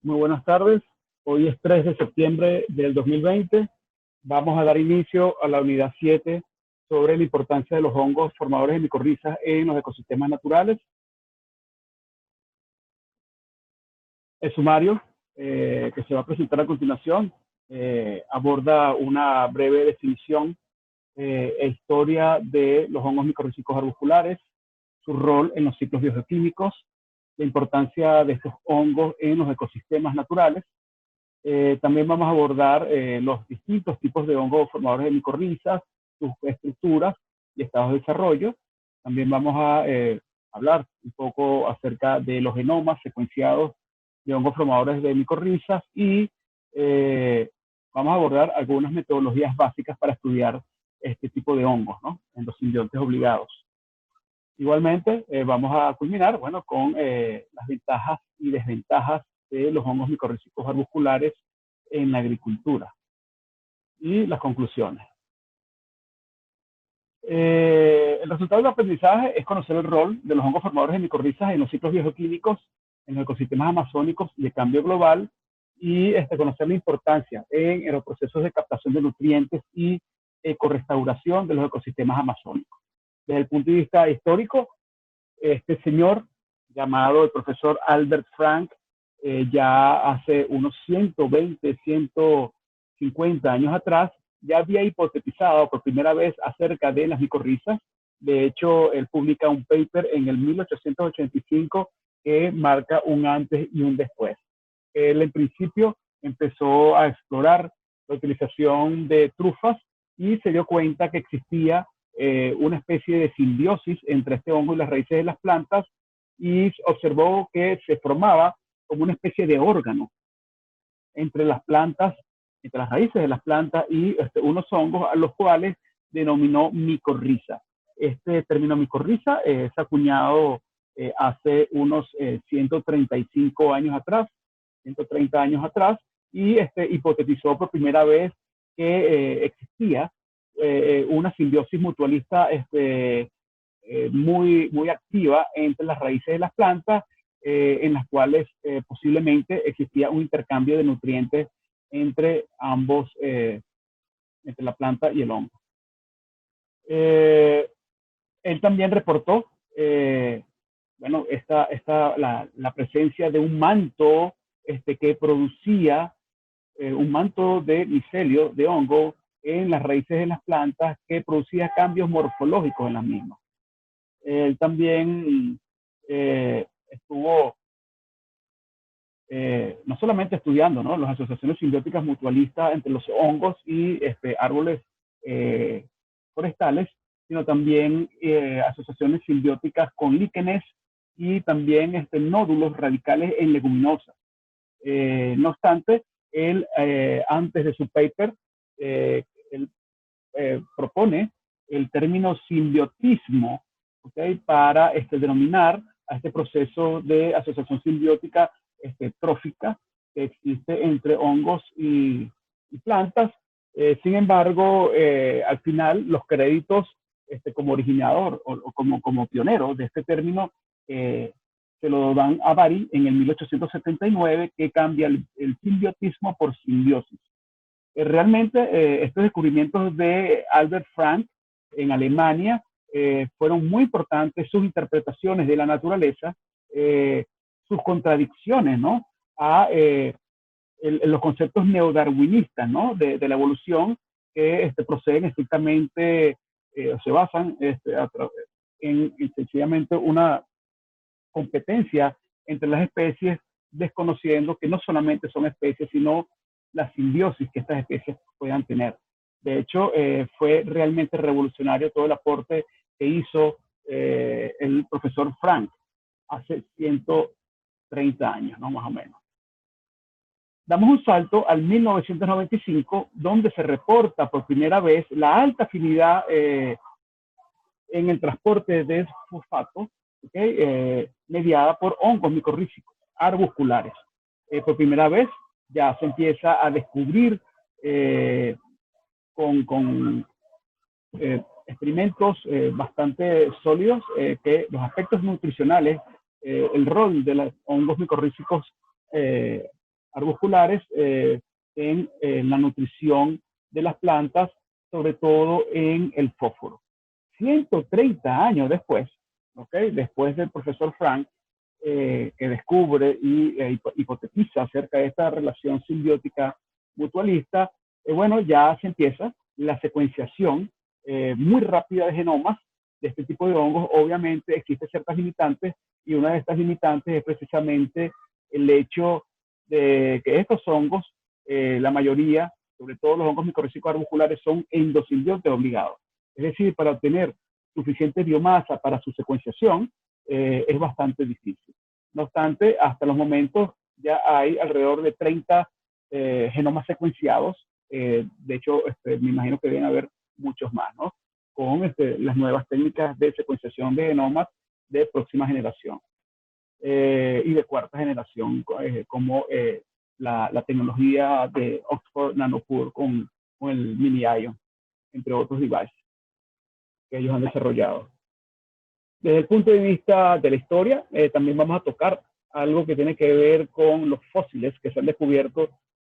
Muy buenas tardes. Hoy es 3 de septiembre del 2020. Vamos a dar inicio a la unidad 7 sobre la importancia de los hongos formadores de micorrizas en los ecosistemas naturales. El sumario que se va a presentar a continuación aborda una breve definición e historia de los hongos micorrízicos arbusculares, su rol en los ciclos biogeoquímicos, la importancia de estos hongos en los ecosistemas naturales. También vamos a abordar los distintos tipos de hongos formadores de micorrizas, sus estructuras y estados de desarrollo. También vamos a hablar un poco acerca de los genomas secuenciados de hongos formadores de micorrizas y vamos a abordar algunas metodologías básicas para estudiar este tipo de hongos, ¿no? En los simbiontes obligados. Igualmente, vamos a culminar, bueno, con las ventajas y desventajas de los hongos micorrízicos arbusculares en la agricultura y las conclusiones. El resultado del aprendizaje es conocer el rol de los hongos formadores de micorrizas en los ciclos biogeoquímicos, en los ecosistemas amazónicos y de cambio global, y conocer la importancia en los procesos de captación de nutrientes y ecorrestauración de los ecosistemas amazónicos. Desde el punto de vista histórico, este señor llamado el profesor Albert Frank, ya hace unos 120, 150 años atrás, ya había hipotetizado por primera vez acerca de las micorrizas. De hecho, él publica un paper en el 1885 que marca un antes y un después. Él en principio empezó a explorar la utilización de trufas y se dio cuenta que existía una especie de simbiosis entre este hongo y las raíces de las plantas, y observó que se formaba como una especie de órgano entre las plantas, entre las raíces de las plantas y unos hongos a los cuales denominó micorriza. Este término micorriza es acuñado hace unos 135 años atrás, 130 años atrás, y hipotetizó por primera vez que existía una simbiosis mutualista muy activa entre las raíces de las plantas, en las cuales posiblemente existía un intercambio de nutrientes entre ambos, entre la planta y el hongo. Él también reportó bueno, la presencia de un manto que producía un manto de micelio, de hongo, en las raíces de las plantas, que producía cambios morfológicos en las mismas. Él también estuvo no solamente estudiando, ¿no?, las asociaciones simbióticas mutualistas entre los hongos y árboles forestales, sino también asociaciones simbióticas con líquenes y también nódulos radicales en leguminosas. No obstante, él, antes de su paper, él propone el término simbiotismo, ¿okay?, para denominar a este proceso de asociación simbiótica trófica que existe entre hongos y plantas. Sin embargo, al final, los créditos como originador o como pionero de este término se lo dan a Bari en el 1879, que cambia el simbiotismo por simbiosis. Realmente estos descubrimientos de Albert Frank en Alemania fueron muy importantes, sus interpretaciones de la naturaleza, sus contradicciones, ¿no?, a los conceptos neodarwinistas, ¿no?, de la evolución, que proceden estrictamente, se basan en sencillamente una competencia entre las especies, desconociendo que no solamente son especies, sino la simbiosis que estas especies puedan tener. De hecho, fue realmente revolucionario todo el aporte que hizo el profesor Frank hace 130 años, ¿no?, más o menos. Damos un salto al 1995, donde se reporta por primera vez la alta afinidad en el transporte de fosfato, ¿okay?, mediada por hongos micorrízicos arbusculares. Por primera vez ya se empieza a descubrir con experimentos bastante sólidos que los aspectos nutricionales, el rol de los hongos micorrízicos arbusculares en la nutrición de las plantas, sobre todo en el fósforo. 130 años después, después del profesor Frank, que descubre y hipotetiza acerca de esta relación simbiótica mutualista, bueno, ya se empieza la secuenciación muy rápida de genomas de este tipo de hongos. Obviamente existen ciertas limitantes, y una de estas limitantes es precisamente el hecho de que estos hongos, la mayoría, sobre todo los hongos micorrízicos arbusculares, son endosimbiontes obligados. Es decir, para obtener suficiente biomasa para su secuenciación es bastante difícil. No obstante, hasta los momentos ya hay alrededor de 30 genomas secuenciados. De hecho, me imagino que deben haber muchos más, ¿no? Con las nuevas técnicas de secuenciación de genomas de próxima generación y de cuarta generación, como la tecnología de Oxford Nanopore con el Mini-Ion, entre otros devices que ellos han desarrollado. Desde el punto de vista de la historia, también vamos a tocar algo que tiene que ver con los fósiles que se han descubierto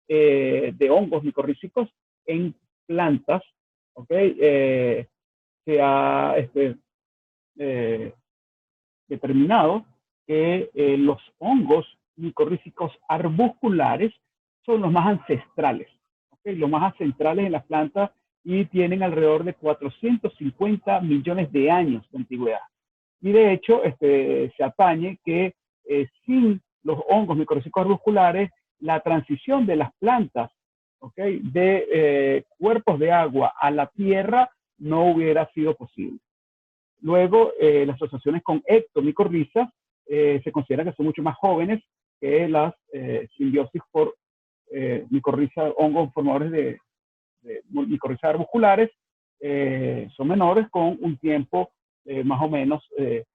de hongos micorrízicos en plantas. Se ha determinado que los hongos micorrízicos arbusculares son los más ancestrales, los más ancestrales en las plantas, y tienen alrededor de 450 millones de años de antigüedad. Y de hecho, se atañe que sin los hongos micorrízicos arbusculares, la transición de las plantas de cuerpos de agua a la tierra no hubiera sido posible. Luego, las asociaciones con ectomicorrizas se considera que son mucho más jóvenes que las simbiosis por micorrizas, hongos formadores de micorrizas arbusculares. Son menores, con un tiempo más o menos de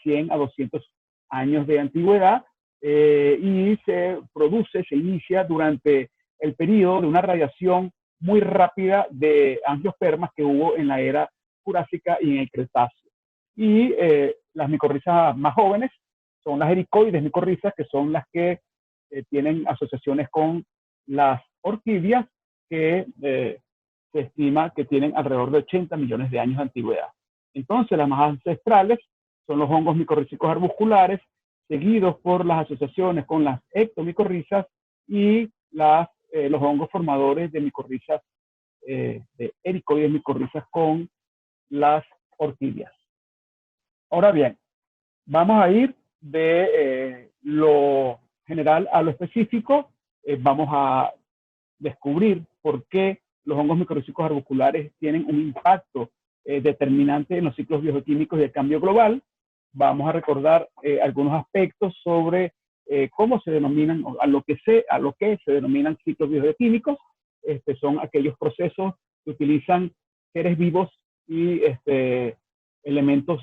100 a 200 años de antigüedad, y se inicia durante el periodo de una radiación muy rápida de angiospermas que hubo en la era Jurásica y en el Cretáceo. Y las micorrizas más jóvenes son las ericoides micorrizas, que son las que tienen asociaciones con las orquídeas, que se estima que tienen alrededor de 80 millones de años de antigüedad. Entonces, las más ancestrales son los hongos micorrízicos arbusculares, seguidos por las asociaciones con las ectomicorrizas y los hongos formadores de micorrizas, de ericoides micorrizas con las orquídeas. Ahora bien, vamos a ir de lo general a lo específico. Vamos a descubrir por qué los hongos micorrízicos arbusculares tienen un impacto determinante en los ciclos biogeoquímicos del cambio global. Vamos a recordar algunos aspectos sobre cómo se denominan, a lo que se denominan ciclos biogeoquímicos. Son aquellos procesos que utilizan seres vivos y elementos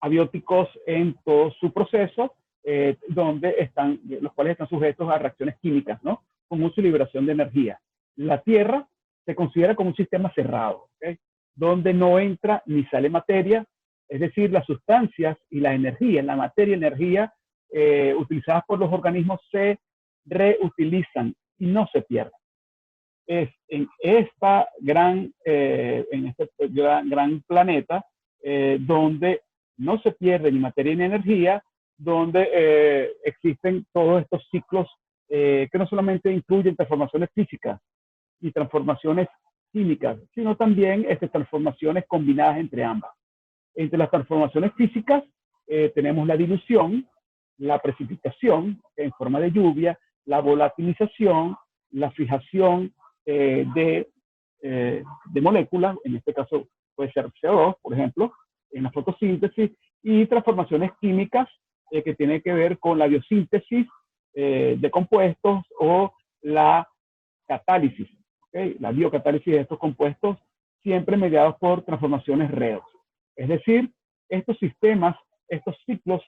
abióticos en todo su proceso, los cuales están sujetos a reacciones químicas, ¿no? Con uso y liberación de energía. La Tierra se considera como un sistema cerrado, donde no entra ni sale materia, es decir, las sustancias y la energía, la materia y energía utilizadas por los organismos se reutilizan y no se pierden. Es en este gran planeta donde no se pierde ni materia ni energía, donde existen todos estos ciclos que no solamente incluyen transformaciones físicas y transformaciones químicas, sino también transformaciones combinadas entre ambas. Entre las transformaciones físicas tenemos la dilución, la precipitación en forma de lluvia, la volatilización, la fijación de moléculas, en este caso puede ser CO2, por ejemplo, en la fotosíntesis, y transformaciones químicas que tienen que ver con la biosíntesis de compuestos o la catálisis, la biocatálisis de estos compuestos, siempre mediados por transformaciones redox. Es decir, estos sistemas, estos ciclos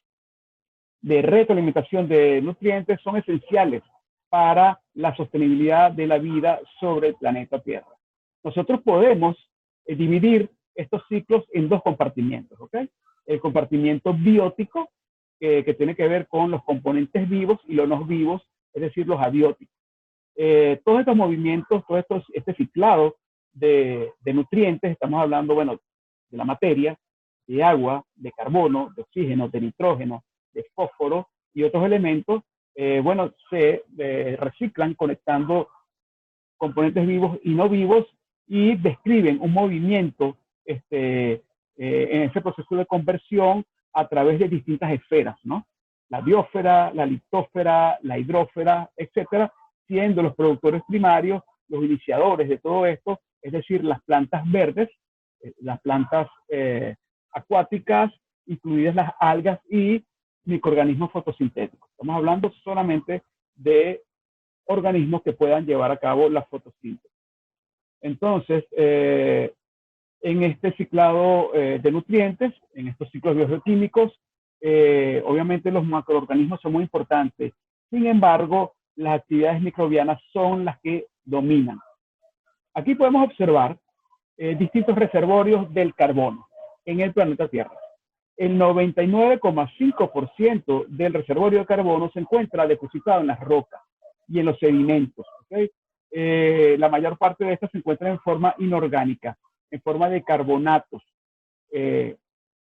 de retroalimentación de nutrientes son esenciales para la sostenibilidad de la vida sobre el planeta Tierra. Nosotros podemos dividir estos ciclos en dos compartimientos, El compartimiento biótico, que tiene que ver con los componentes vivos y los no vivos es decir, los abióticos. Todos estos movimientos, este ciclado de nutrientes, estamos hablando, bueno, de la materia, de agua, de carbono, de oxígeno, de nitrógeno, de fósforo y otros elementos, bueno, se reciclan conectando componentes vivos y no vivos y describen un movimiento en ese proceso de conversión a través de distintas esferas, ¿no? La biosfera, la litósfera, la hidrósfera, etcétera, siendo los productores primarios los iniciadores de todo esto, es decir, las plantas verdes, las plantas acuáticas, incluidas las algas y microorganismos fotosintéticos. Estamos hablando solamente de organismos que puedan llevar a cabo la fotosíntesis. Entonces, en este ciclado de nutrientes, en estos ciclos biogeoquímicos, obviamente los macroorganismos son muy importantes. Sin embargo, las actividades microbianas son las que dominan. Aquí podemos observar distintos reservorios del carbono en el planeta Tierra. El 99,5% del reservorio de carbono se encuentra depositado en las rocas y en los sedimentos. ¿Okay? La mayor parte de estas se encuentra en forma inorgánica, en forma de carbonatos. El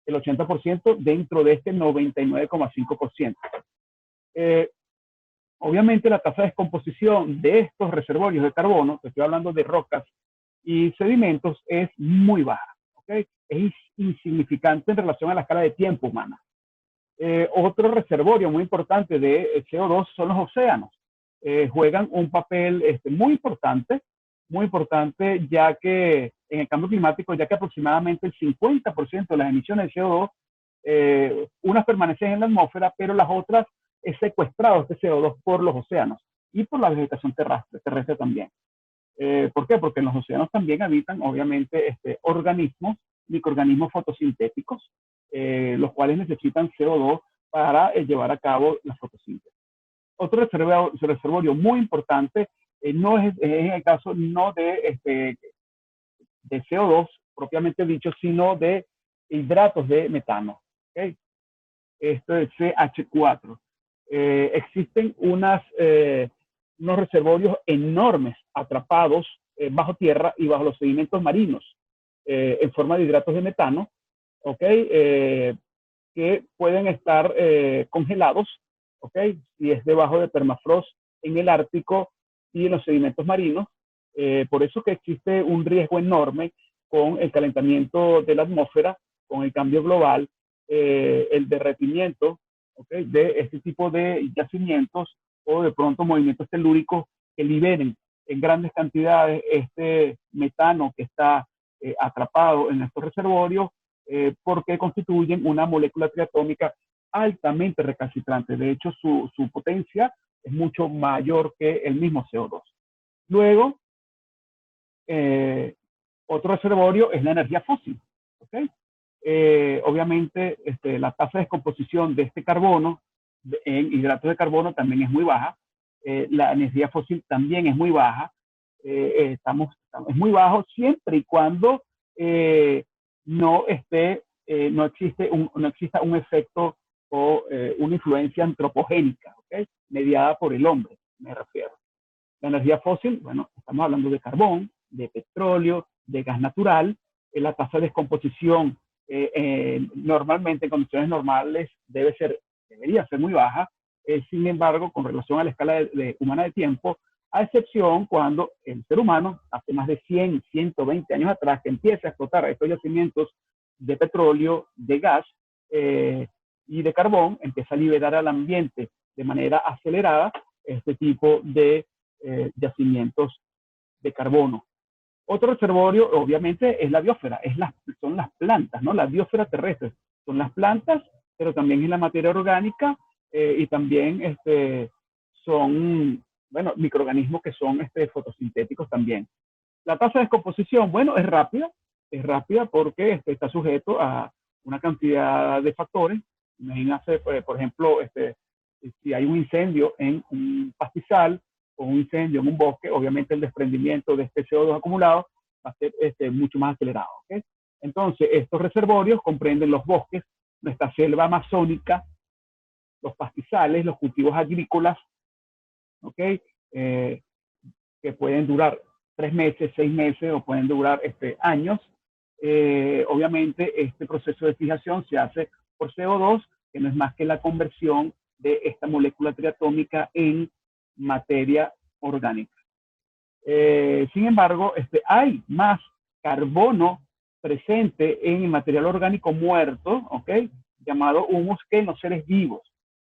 80% dentro de este 99,5%. Obviamente la tasa de descomposición de estos reservorios de carbono, que estoy hablando de rocas y sedimentos, es muy baja. ¿Okay? Es insignificante en relación a la escala de tiempo humana. Otro reservorio muy importante de CO2 son los océanos. Juegan un papel muy importante, ya que en el cambio climático, ya que aproximadamente el 50% de las emisiones de CO2, unas permanecen en la atmósfera, pero las otras es secuestrado este CO2 por los océanos y por la vegetación terrestre también. ¿Por qué? Porque en los océanos también habitan, obviamente, organismos, microorganismos fotosintéticos, los cuales necesitan CO2 para llevar a cabo la fotosíntesis. Otro reservorio muy importante no es en el caso no de CO2 propiamente dicho, sino de hidratos de metano. ¿Okay? Esto es CH4. Existen unos reservorios enormes atrapados bajo tierra y bajo los sedimentos marinos en forma de hidratos de metano, ¿okay? Que pueden estar congelados, ¿okay? Si es debajo de permafrost en el Ártico y en los sedimentos marinos. Por eso que existe un riesgo enorme con el calentamiento de la atmósfera, con el cambio global, el derretimiento, ¿okay? De este tipo de yacimientos o de pronto movimientos telúricos que liberen en grandes cantidades este metano que está atrapado en estos reservorios, porque constituyen una molécula triatómica altamente recalcitrante. De hecho, su potencia es mucho mayor que el mismo CO2. Luego, otro reservorio es la energía fósil. ¿Okay? Obviamente, la tasa de descomposición de este carbono en hidratos de carbono también es muy baja. La energía fósil también es muy baja. Es muy bajo siempre y cuando no exista un efecto o una influencia antropogénica, ¿okay? Mediada por el hombre, me refiero. La energía fósil, bueno, estamos hablando de carbón, de petróleo, de gas natural. La tasa de descomposición normalmente en condiciones normales debería ser muy baja. Sin embargo, con relación a la escala humana de tiempo, a excepción cuando el ser humano, hace más de 100, 120 años atrás, que empieza a explotar estos yacimientos de petróleo, de gas y de carbón, empieza a liberar al ambiente de manera acelerada este tipo de yacimientos de carbono. Otro reservorio, obviamente, es la biosfera, son las plantas, ¿no? La biosfera terrestre son las plantas, pero también es la materia orgánica y también son, bueno, microorganismos que son fotosintéticos también. La tasa de descomposición, bueno, es rápida porque está sujeto a una cantidad de factores. Imagínense, por ejemplo, si hay un incendio en un pastizal o un incendio en un bosque, obviamente el desprendimiento de este CO2 acumulado va a ser mucho más acelerado. ¿Okay? Entonces, estos reservorios comprenden los bosques, nuestra selva amazónica, los pastizales, los cultivos agrícolas, ¿ok? Que pueden durar 3 meses, 6 meses o pueden durar años. Obviamente, este proceso de fijación se hace por CO2, que no es más que la conversión de esta molécula triatómica en materia orgánica. Sin embargo, hay más carbono presente en el material orgánico muerto, ¿ok? Llamado humus, que en los seres vivos.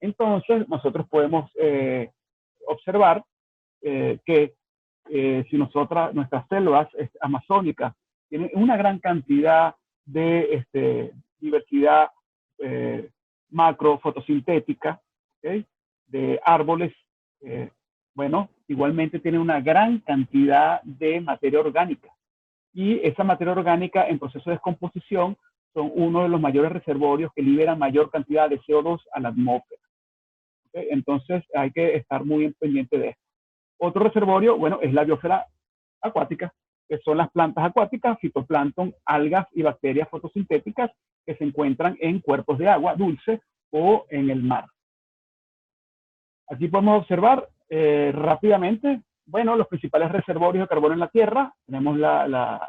Entonces, nosotros podemos observar que si nuestras células amazónicas tienen una gran cantidad de diversidad macro fotosintética, ¿okay? De árboles, bueno, igualmente tienen una gran cantidad de materia orgánica. Y esa materia orgánica en proceso de descomposición son uno de los mayores reservorios que liberan mayor cantidad de CO2 a la atmósfera. ¿Okay? Entonces hay que estar muy pendiente de esto. Otro reservorio, bueno, es la biosfera acuática, que son las plantas acuáticas, fitoplancton, algas y bacterias fotosintéticas que se encuentran en cuerpos de agua dulce o en el mar. Aquí podemos observar rápidamente, bueno, los principales reservorios de carbono en la Tierra. Tenemos las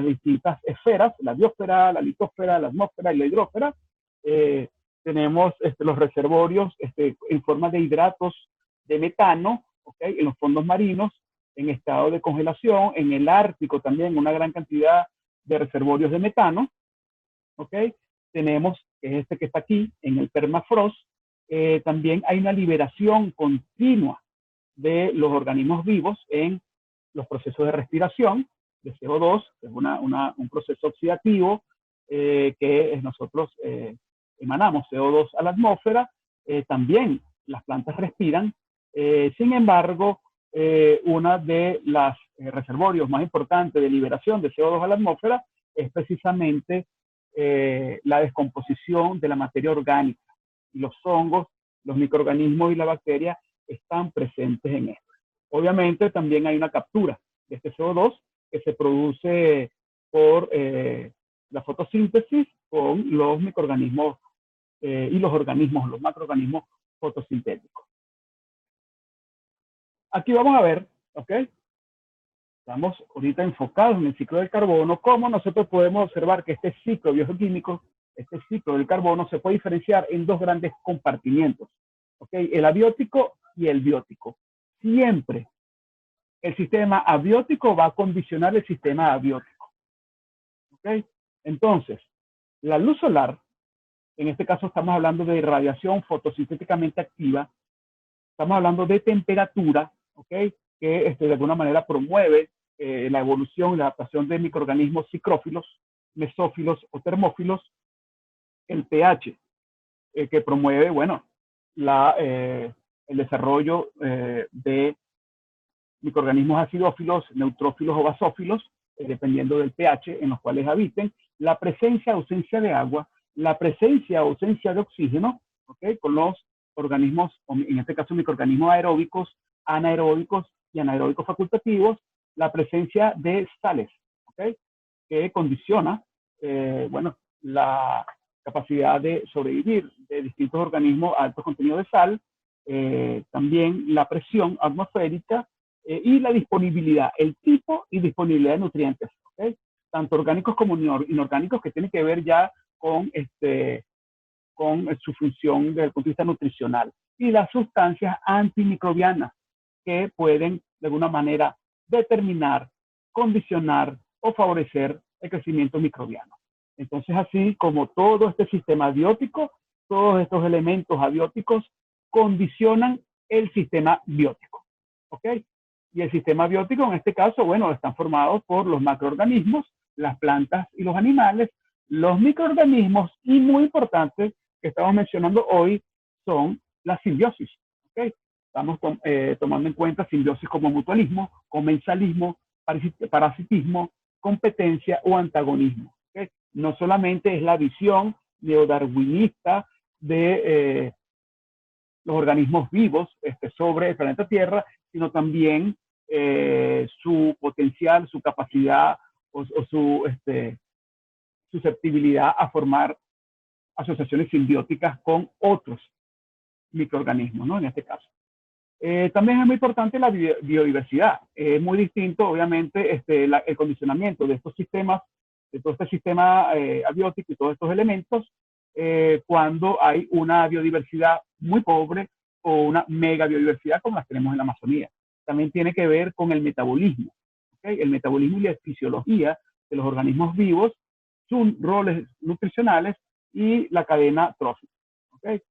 distintas esferas, la biosfera, la litosfera, la atmósfera y la hidrósfera. Tenemos los reservorios en forma de hidratos de metano, ¿okay? En los fondos marinos, en estado de congelación, en el Ártico también una gran cantidad de reservorios de metano, ¿okay? Tenemos que está aquí, en el permafrost. También hay una liberación continua de los organismos vivos en los procesos de respiración de CO2, que es un proceso oxidativo que nosotros emanamos CO2 a la atmósfera. También las plantas respiran. Sin embargo, una de las reservorios más importantes de liberación de CO2 a la atmósfera es precisamente la descomposición de la materia orgánica. Los hongos, los microorganismos y la bacteria están presentes en esto. Obviamente también hay una captura de este CO2 que se produce por la fotosíntesis con los microorganismos y los macroorganismos fotosintéticos. Aquí vamos a ver, ¿ok? Estamos ahorita enfocados en el ciclo del carbono, cómo nosotros podemos observar que este ciclo biogeoquímico, este ciclo del carbono, se puede diferenciar en dos grandes compartimientos, ¿ok? El abiótico y el biótico. Siempre el sistema abiótico va a condicionar el sistema abiótico, ¿ok? Entonces, la luz solar, en este caso estamos hablando de radiación fotosintéticamente activa, estamos hablando de temperatura, ¿ok? Que de alguna manera promueve la evolución y la adaptación de microorganismos psicrófilos, mesófilos o termófilos. El pH, que promueve, bueno, el desarrollo de microorganismos acidófilos, neutrófilos o basófilos, dependiendo del pH en los cuales habiten. La presencia o ausencia de agua, la presencia o ausencia de oxígeno, ¿okay? Con los organismos, en este caso microorganismos aeróbicos, anaeróbicos y anaeróbicos facultativos, la presencia de sales, ¿okay? Que condiciona, bueno, la capacidad de sobrevivir de distintos organismos a altos contenidos de sal, también la presión atmosférica y la disponibilidad, el tipo y disponibilidad de nutrientes, ¿okay? Tanto orgánicos como inorgánicos, que tienen que ver ya con su función desde el punto de vista nutricional, y las sustancias antimicrobianas que pueden de alguna manera determinar, condicionar o favorecer el crecimiento microbiano. Entonces, así como todo este sistema abiótico, todos estos elementos abióticos condicionan el sistema biótico, ¿ok? Y el sistema biótico, en este caso, bueno, están formados por los macroorganismos, las plantas y los animales. Los microorganismos, y muy importantes, que estamos mencionando hoy, son la simbiosis, ¿ok? Estamos tomando en cuenta simbiosis como mutualismo, comensalismo, parasitismo, competencia o antagonismo, ¿okay? No solamente es la visión neodarwinista de los organismos vivos sobre el planeta Tierra, sino también su potencial, su capacidad o su susceptibilidad a formar asociaciones simbióticas con otros microorganismos, ¿no? En este caso. También es muy importante la biodiversidad. Es muy distinto, obviamente, el condicionamiento de estos sistemas, de todo este sistema abiótico y todos estos elementos, cuando hay una biodiversidad muy pobre o una mega biodiversidad como las tenemos en la Amazonía. También tiene que ver con el metabolismo. ¿Okay? El metabolismo y la fisiología de los organismos vivos, sus roles nutricionales y la cadena trófica. ¿Okay?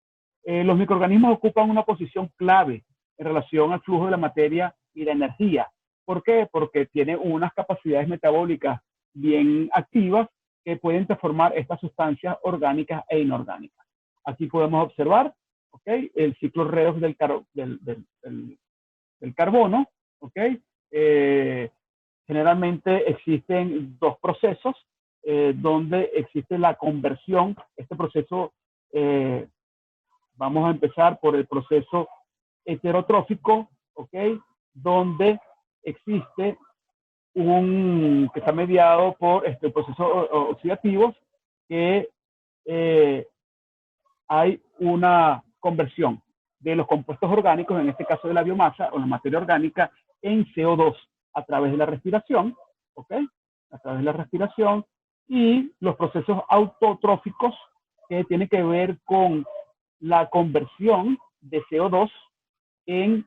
Los microorganismos ocupan una posición clave en relación al flujo de la materia y la energía. ¿Por qué? Porque tienen unas capacidades metabólicas bien activas que pueden transformar estas sustancias orgánicas e inorgánicas. Aquí podemos observar, ¿okay? El ciclo redox del carbono, ¿okay? Generalmente existen dos procesos donde existe la conversión. Este proceso, vamos a empezar por el proceso heterotrófico, ¿ok? Donde existe que está mediado por procesos oxidativos, que hay una conversión de los compuestos orgánicos, en este caso de la biomasa o la materia orgánica, en CO2 a través de la respiración, ¿ok? A través de la respiración, y los procesos autotróficos que tienen que ver con la conversión de CO2 en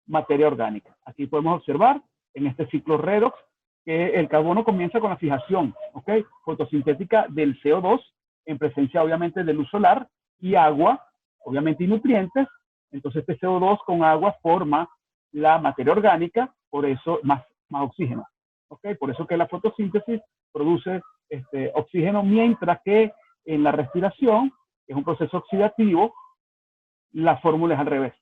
materia orgánica. Aquí podemos observar en este ciclo redox que el carbono comienza con la fijación, ¿ok? Fotosintética del CO2 en presencia obviamente de luz solar y agua, obviamente y nutrientes. Entonces este CO2 con agua forma la materia orgánica, por eso más oxígeno, ¿ok? Por eso que la fotosíntesis produce oxígeno, mientras que en la respiración, que es un proceso oxidativo, la fórmula es al revés.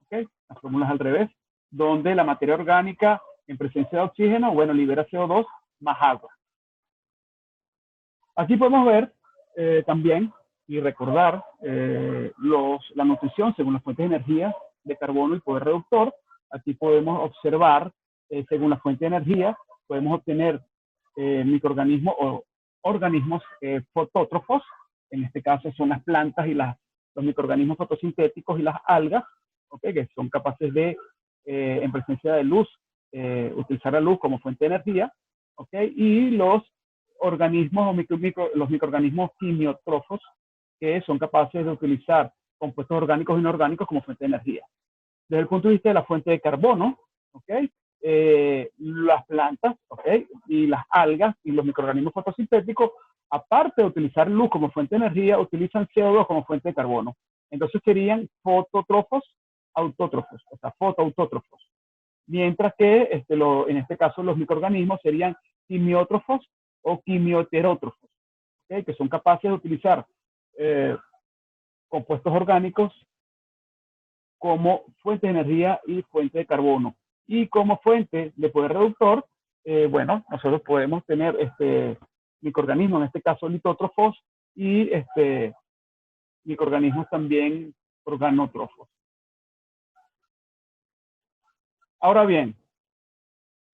¿Okay? La fórmula es al revés, donde la materia orgánica en presencia de oxígeno, bueno, libera CO2 más agua. Aquí podemos ver también y recordar la nutrición según las fuentes de energía de carbono y poder reductor. Aquí podemos observar, según la fuente de energía, podemos obtener microorganismos o organismos fotótrofos. En este caso son las plantas y los microorganismos fotosintéticos y las algas, ¿okay? Que son capaces de, en presencia de luz, utilizar la luz como fuente de energía, ¿okay? Y los organismos los microorganismos quimiotrofos, que son capaces de utilizar compuestos orgánicos e inorgánicos como fuente de energía. Desde el punto de vista de la fuente de carbono, ¿okay? Las plantas, ¿okay? Y las algas y los microorganismos fotosintéticos, aparte de utilizar luz como fuente de energía, utilizan CO2 como fuente de carbono. Entonces serían fotótrofos, autótrofos, o sea, fotoautótrofos. Mientras que en este caso los microorganismos serían quimiótrofos o quimioterótrofos, ¿okay? Que son capaces de utilizar compuestos orgánicos como fuente de energía y fuente de carbono. Y como fuente de poder reductor, bueno, nosotros podemos tener microorganismos, en este caso litótrofos, y microorganismos también organótrofos. Ahora bien,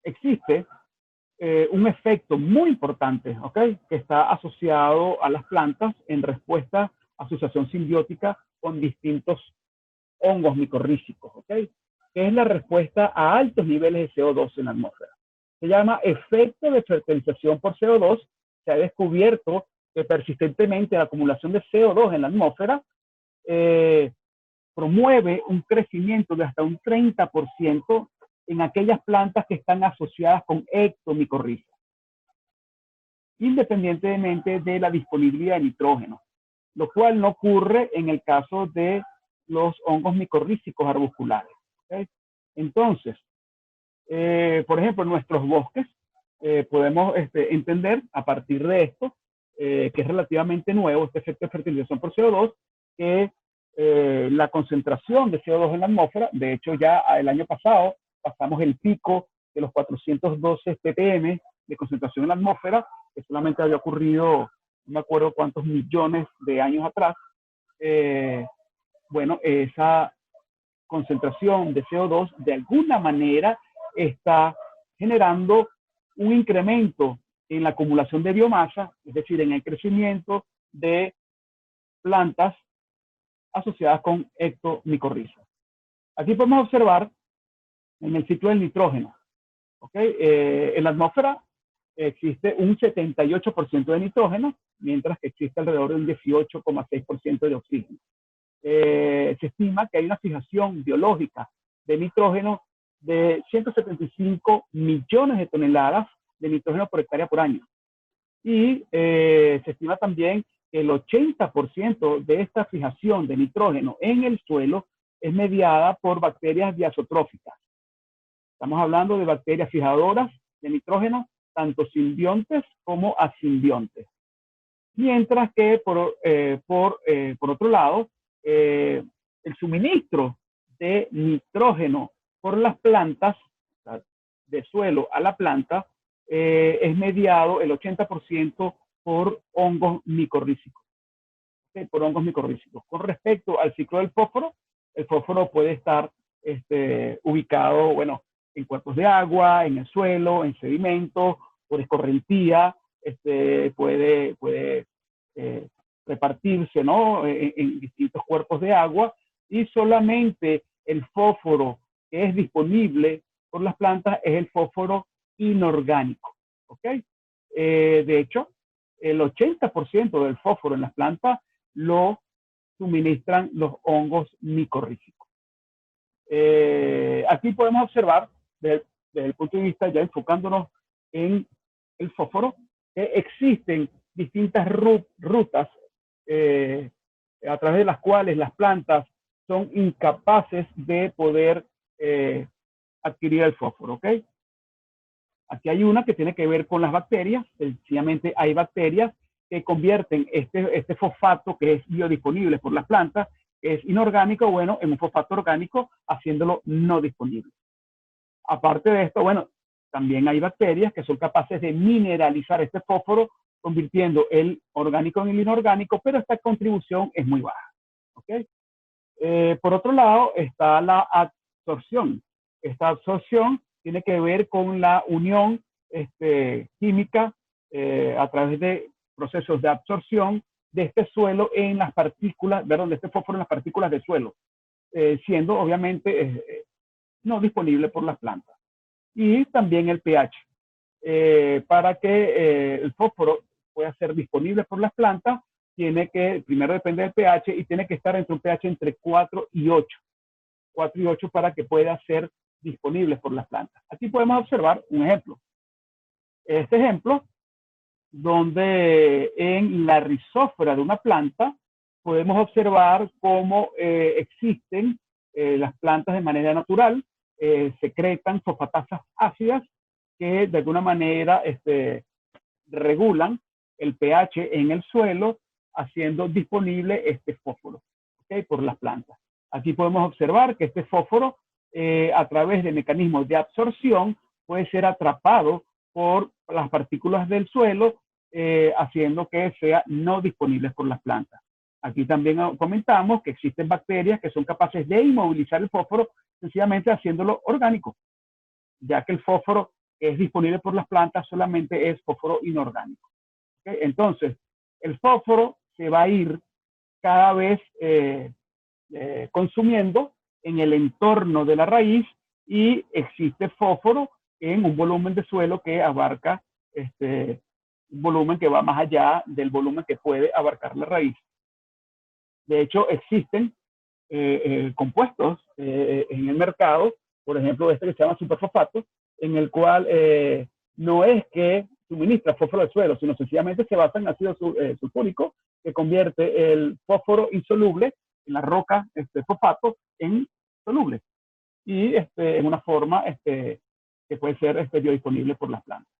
existe un efecto muy importante, ¿ok? Que está asociado a las plantas en respuesta a asociación simbiótica con distintos hongos micorrízicos, ¿ok? Que es la respuesta a altos niveles de CO2 en la atmósfera. Se llama efecto de fertilización por CO2. Se ha descubierto que persistentemente la acumulación de CO2 en la atmósfera promueve un crecimiento de hasta un 30% en aquellas plantas que están asociadas con ectomicorrizas, independientemente de la disponibilidad de nitrógeno, lo cual no ocurre en el caso de los hongos micorrízicos arbusculares. ¿Okay? Entonces, por ejemplo, en nuestros bosques podemos entender a partir de esto, que es relativamente nuevo, este efecto de fertilización por CO2, que la concentración de CO2 en la atmósfera, de hecho ya el año pasado pasamos el pico de los 412 ppm de concentración en la atmósfera, que solamente había ocurrido, no me acuerdo cuántos millones de años atrás. Bueno, esa concentración de CO2 de alguna manera está generando un incremento en la acumulación de biomasa, es decir, en el crecimiento de plantas asociadas con ectomicorrizas. Aquí podemos observar en el ciclo del nitrógeno. ¿Okay? En la atmósfera existe un 78% de nitrógeno, mientras que existe alrededor de un 18,6% de oxígeno. Se estima que hay una fijación biológica de nitrógeno de 175 millones de toneladas de nitrógeno por hectárea por año. Y se estima también que el 80% de esta fijación de nitrógeno en el suelo es mediada por bacterias diazotróficas. Estamos hablando de bacterias fijadoras de nitrógeno, tanto simbiontes como asimbiontes. Mientras que, por otro lado, el suministro de nitrógeno por las plantas, de suelo a la planta, es mediado el 80% por hongos micorrízicos. ¿Okay? Por hongos micorrízicos. Con respecto al ciclo del fósforo, el fósforo puede estar ubicado, bueno, en cuerpos de agua, en el suelo, en sedimentos, por escorrentía, puede repartirse, ¿no? en distintos cuerpos de agua, y solamente el fósforo que es disponible por las plantas es el fósforo inorgánico. ¿Okay? De hecho, el 80% del fósforo en las plantas lo suministran los hongos micorrízicos. Aquí podemos observar, desde el punto de vista ya enfocándonos en el fósforo, que existen distintas rutas a través de las cuales las plantas son incapaces de poder adquirir el fósforo. ¿Okay? Aquí hay una que tiene que ver con las bacterias. Sencillamente hay bacterias que convierten este fosfato que es biodisponible por las plantas, que es inorgánico, bueno, en un fosfato orgánico, haciéndolo no disponible. Aparte de esto, bueno, también hay bacterias que son capaces de mineralizar este fósforo, convirtiendo el orgánico en el inorgánico, pero esta contribución es muy baja. ¿Okay? Por otro lado, está la absorción. Esta absorción tiene que ver con la unión química a través de procesos de absorción de este suelo en las partículas, perdón, de este fósforo en las partículas de suelo, siendo obviamente no disponible por las plantas. Y también el pH. Para que el fósforo pueda ser disponible por las plantas, tiene que, primero depende del pH, y tiene que estar entre un pH entre 4 y 8. 4 y 8 para que pueda ser disponible por las plantas. Aquí podemos observar un ejemplo. Este ejemplo, donde en la rizósfera de una planta podemos observar cómo existen las plantas de manera natural, secretan fosfatasas ácidas que de alguna manera regulan el pH en el suelo, haciendo disponible este fósforo, ¿okay? Por las plantas. Aquí podemos observar que este fósforo, a través de mecanismos de absorción, puede ser atrapado por las partículas del suelo, haciendo que sea no disponible por las plantas. Aquí también comentamos que existen bacterias que son capaces de inmovilizar el fósforo, sencillamente haciéndolo orgánico, ya que el fósforo que es disponible por las plantas solamente es fósforo inorgánico. ¿Okay? Entonces, el fósforo se va a ir cada vez consumiendo en el entorno de la raíz, y existe fósforo en un volumen de suelo que abarca un volumen que va más allá del volumen que puede abarcar la raíz. De hecho, existen compuestos en el mercado, por ejemplo, este que se llama superfosfato, en el cual no es que suministra fósforo al suelo, sino sencillamente se basa en ácido sulfúrico, que convierte el fósforo insoluble en la roca fosfato en soluble, y en una forma que puede ser biodisponible por las plantas.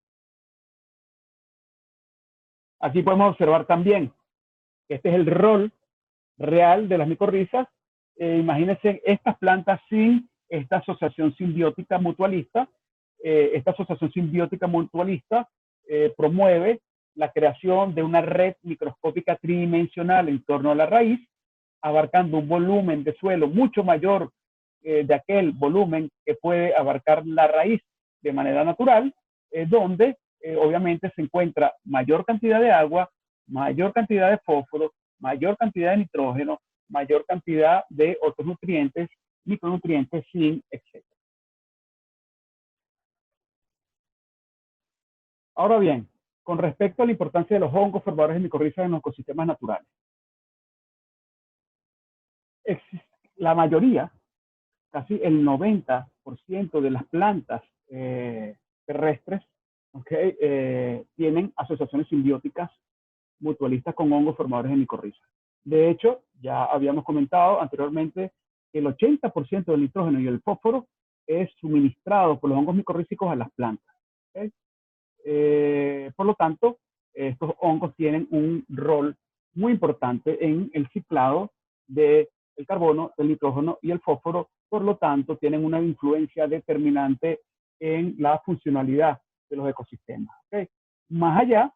Aquí podemos observar también que este es el rol real de las micorrizas. Imagínense estas plantas sin esta asociación simbiótica mutualista. Esta asociación simbiótica mutualista promueve la creación de una red microscópica tridimensional en torno a la raíz, abarcando un volumen de suelo mucho mayor de aquel volumen que puede abarcar la raíz de manera natural, donde obviamente se encuentra mayor cantidad de agua, mayor cantidad de fósforo, mayor cantidad de nitrógeno, mayor cantidad de otros nutrientes, micronutrientes, zinc, etc. Ahora bien, con respecto a la importancia de los hongos formadores de micorrizas en los ecosistemas naturales, la mayoría, casi el 90% de las plantas terrestres, okay, tienen asociaciones simbióticas mutualistas con hongos formadores de micorrizas. De hecho, ya habíamos comentado anteriormente que el 80% del nitrógeno y el fósforo es suministrado por los hongos micorrízicos a las plantas. ¿Okay? Por lo tanto, estos hongos tienen un rol muy importante en el ciclado del carbono, del nitrógeno y el fósforo. Por lo tanto, tienen una influencia determinante en la funcionalidad de los ecosistemas. ¿Okay? Más allá,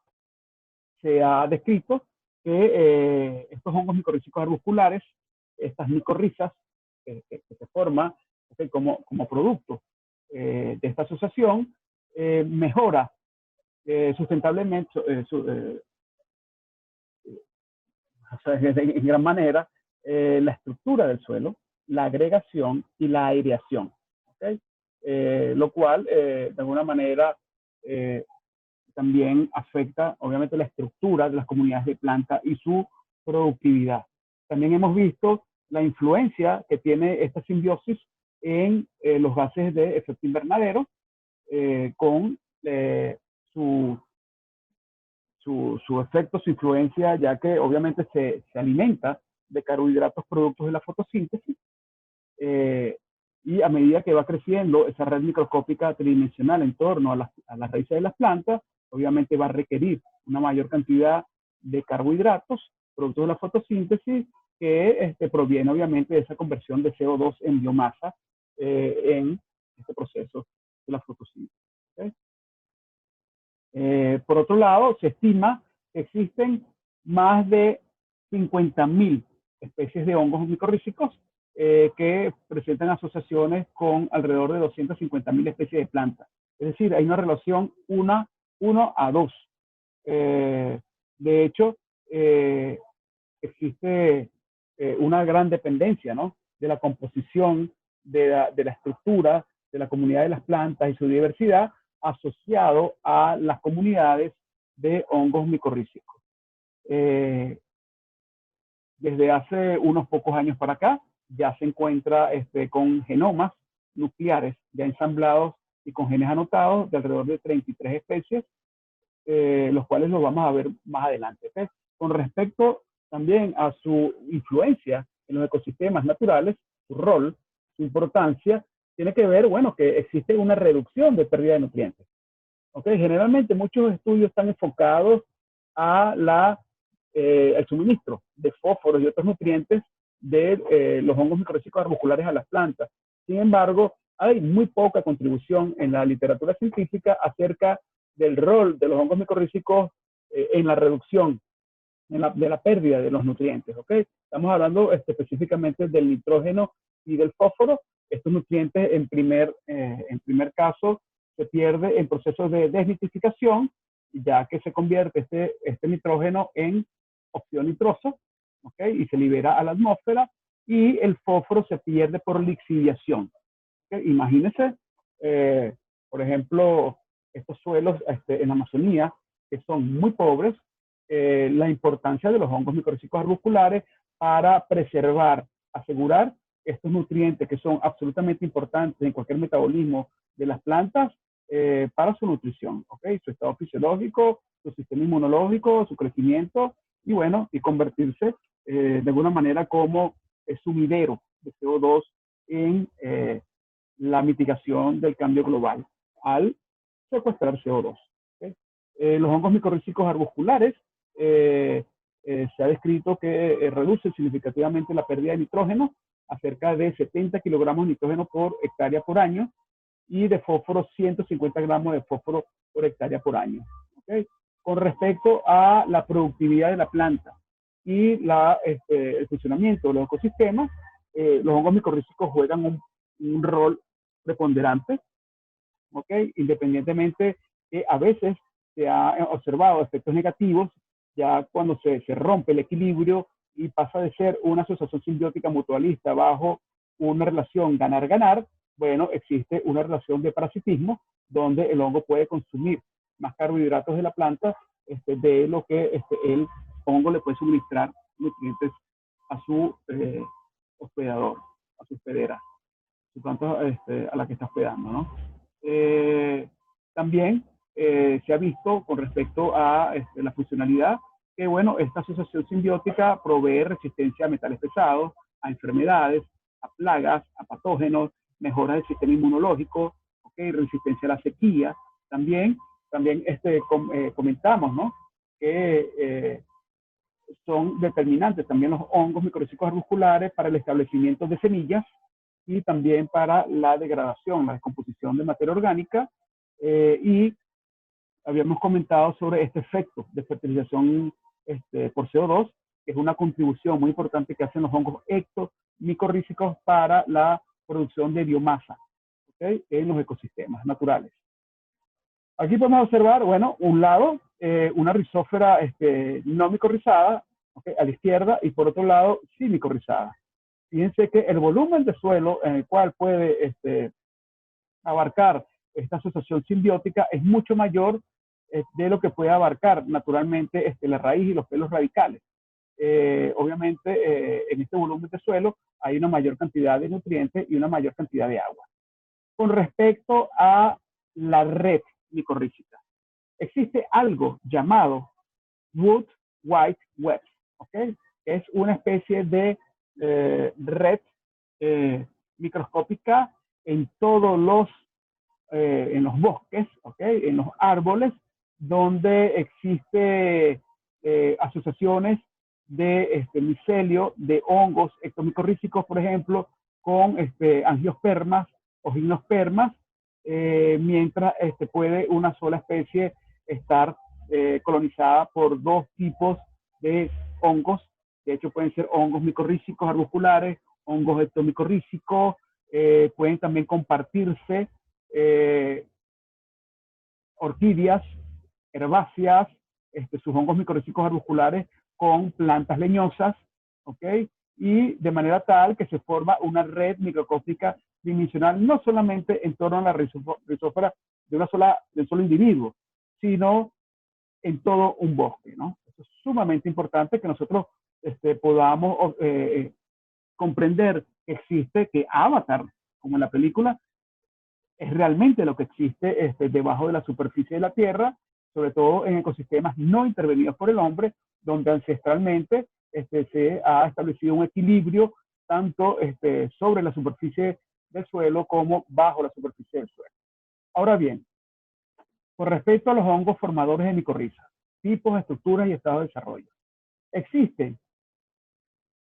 se ha descrito que estos hongos micorrízicos arbusculares, estas micorrizas que se forman, ¿okay?, como producto de esta asociación, mejora sustentablemente, en gran manera, la estructura del suelo, la agregación y la aireación. ¿Okay? Lo cual, de alguna manera, también afecta, obviamente, la estructura de las comunidades de planta y su productividad. También hemos visto la influencia que tiene esta simbiosis en los gases de efecto invernadero con su efecto, su influencia, ya que obviamente se alimenta de carbohidratos productos de la fotosíntesis, y a medida que va creciendo esa red microscópica tridimensional en torno a las raíces de las plantas, obviamente va a requerir una mayor cantidad de carbohidratos productos de la fotosíntesis que proviene obviamente de esa conversión de CO2 en biomasa en este proceso de la fotosíntesis. ¿Okay? Por otro lado, se estima que existen más de 50.000 especies de hongos micorrízicos que presentan asociaciones con alrededor de 250.000 especies de plantas. Es decir, hay una relación 1 a 2. De hecho, existe una gran dependencia, ¿no?, de la composición, de la estructura de la comunidad de las plantas y su diversidad asociado a las comunidades de hongos micorrízicos. Desde hace unos pocos años para acá, ya se encuentra con genomas nucleares ya ensamblados y con genes anotados de alrededor de 33 especies, los cuales los vamos a ver más adelante. ¿Okay? Con respecto también a su influencia en los ecosistemas naturales, su rol, su importancia, tiene que ver, bueno, que existe una reducción de pérdida de nutrientes. ¿Okay? Generalmente muchos estudios están enfocados a el suministro de fósforos y otros nutrientes de los hongos micorrízicos arbusculares a las plantas. Sin embargo, hay muy poca contribución en la literatura científica acerca del rol de los hongos micorrízicos en la reducción de la pérdida de los nutrientes. ¿Okay? Estamos hablando específicamente del nitrógeno y del fósforo. Estos nutrientes, en primer caso, se pierde en procesos de desnitrificación, ya que se convierte este nitrógeno en óxido nitroso, ¿okay?, y se libera a la atmósfera, y el fósforo se pierde por lixiviación. ¿Okay? Imagínense, por ejemplo, estos suelos en la Amazonía, que son muy pobres, la importancia de los hongos micorrízicos arbusculares para preservar, asegurar estos nutrientes que son absolutamente importantes en cualquier metabolismo de las plantas para su nutrición, ¿okay?, su estado fisiológico, su sistema inmunológico, su crecimiento, y bueno, y convertirse de alguna manera como sumidero de CO2 en la mitigación del cambio global al secuestrar CO2. ¿Okay? Los hongos micorrízicos arbusculares se ha descrito que reducen significativamente la pérdida de nitrógeno a cerca de 70 kilogramos de nitrógeno por hectárea por año, y de fósforo 150 gramos de fósforo por hectárea por año. ¿Okay? Con respecto a la productividad de la planta y el funcionamiento de los ecosistemas, los hongos micorrízicos juegan un rol preponderante, ¿okay?, independientemente que a veces se ha observado efectos negativos ya cuando se rompe el equilibrio y pasa de ser una asociación simbiótica mutualista bajo una relación ganar-ganar, bueno, existe una relación de parasitismo donde el hongo puede consumir más carbohidratos de la planta de lo que el hongo le puede suministrar nutrientes a su hospedador, a su hospedera, a su planta a la que está hospedando, ¿no? También se ha visto con respecto a la funcionalidad que, bueno, esta asociación simbiótica provee resistencia a metales pesados, a enfermedades, a plagas, a patógenos, mejora del sistema inmunológico, ¿okay? Resistencia a la sequía. También comentamos, ¿no? Que son determinantes también los hongos micorrízicos arbusculares para el establecimiento de semillas y también para la degradación, la descomposición de materia orgánica. Y habíamos comentado sobre este efecto de fertilización por CO2, que es una contribución muy importante que hacen los hongos ectomicorrízicos para la producción de biomasa, ¿okay? En los ecosistemas naturales. Aquí podemos observar, bueno, un lado, una rizósfera no micorrizada, ¿okay? A la izquierda, y por otro lado, sí micorrizada. Fíjense que el volumen de suelo en el cual puede abarcar esta asociación simbiótica es mucho mayor de lo que puede abarcar naturalmente la raíz y los pelos radicales. Obviamente, en este volumen de suelo hay una mayor cantidad de nutrientes y una mayor cantidad de agua. Con respecto a la red micorrícica, existe algo llamado Wood Wide Web, ¿okay? Es una especie de red microscópica en todos en los bosques, ¿okay? En los árboles, donde existe asociaciones de micelio, de hongos ectomicorrízicos, por ejemplo, con angiospermas o gimnospermas, mientras puede una sola especie estar colonizada por dos tipos de hongos. De hecho, pueden ser hongos micorrízicos arbusculares, hongos ectomicorrízicos, pueden también compartirse orquídeas, herbáceas, sus hongos micorrízicos arbusculares con plantas leñosas, ¿ok? Y de manera tal que se forma una red microscópica dimensional, no solamente en torno a la rizósfera de un solo individuo, sino en todo un bosque, ¿no? Eso es sumamente importante que nosotros podamos comprender que existe, que Avatar, como en la película, es realmente lo que existe debajo de la superficie de la Tierra, sobre todo en ecosistemas no intervenidos por el hombre, donde ancestralmente se ha establecido un equilibrio tanto sobre la superficie del suelo como bajo la superficie del suelo. Ahora bien, con respecto a los hongos formadores de micorrizas, tipos, estructuras y estado de desarrollo, existen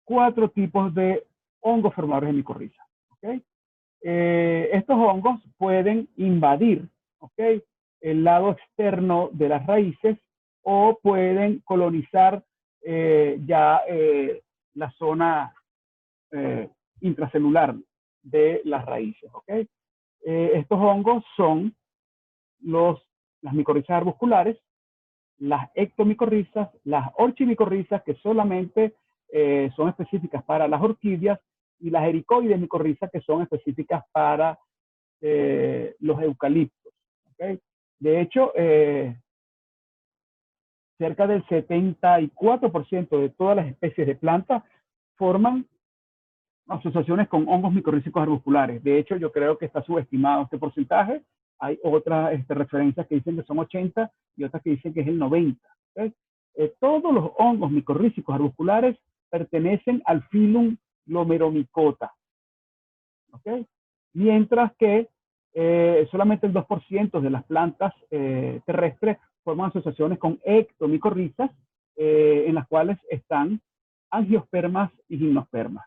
4 tipos de hongos formadores de micorrizas, ¿okay? Estos hongos pueden invadir, ¿okay? El lado externo de las raíces o pueden colonizar la zona intracelular de las raíces, ¿okay? Estos hongos son las micorrizas arbusculares, las ectomicorrizas, las orchimicorrizas, que solamente son específicas para las orquídeas, y las ericoides micorrizas, que son específicas para los eucaliptos, ¿okay? De hecho, cerca del 74% de todas las especies de plantas forman asociaciones con hongos micorrízicos arbusculares. De hecho, yo creo que está subestimado este porcentaje. Hay otras referencias que dicen que son 80 y otras que dicen que es el 90. ¿Okay? Todos los hongos micorrízicos arbusculares pertenecen al filum Glomeromycota. ¿Okay? Mientras que solamente el 2% de las plantas terrestres forman asociaciones con ectomicorrizas, en las cuales están angiospermas y gimnospermas.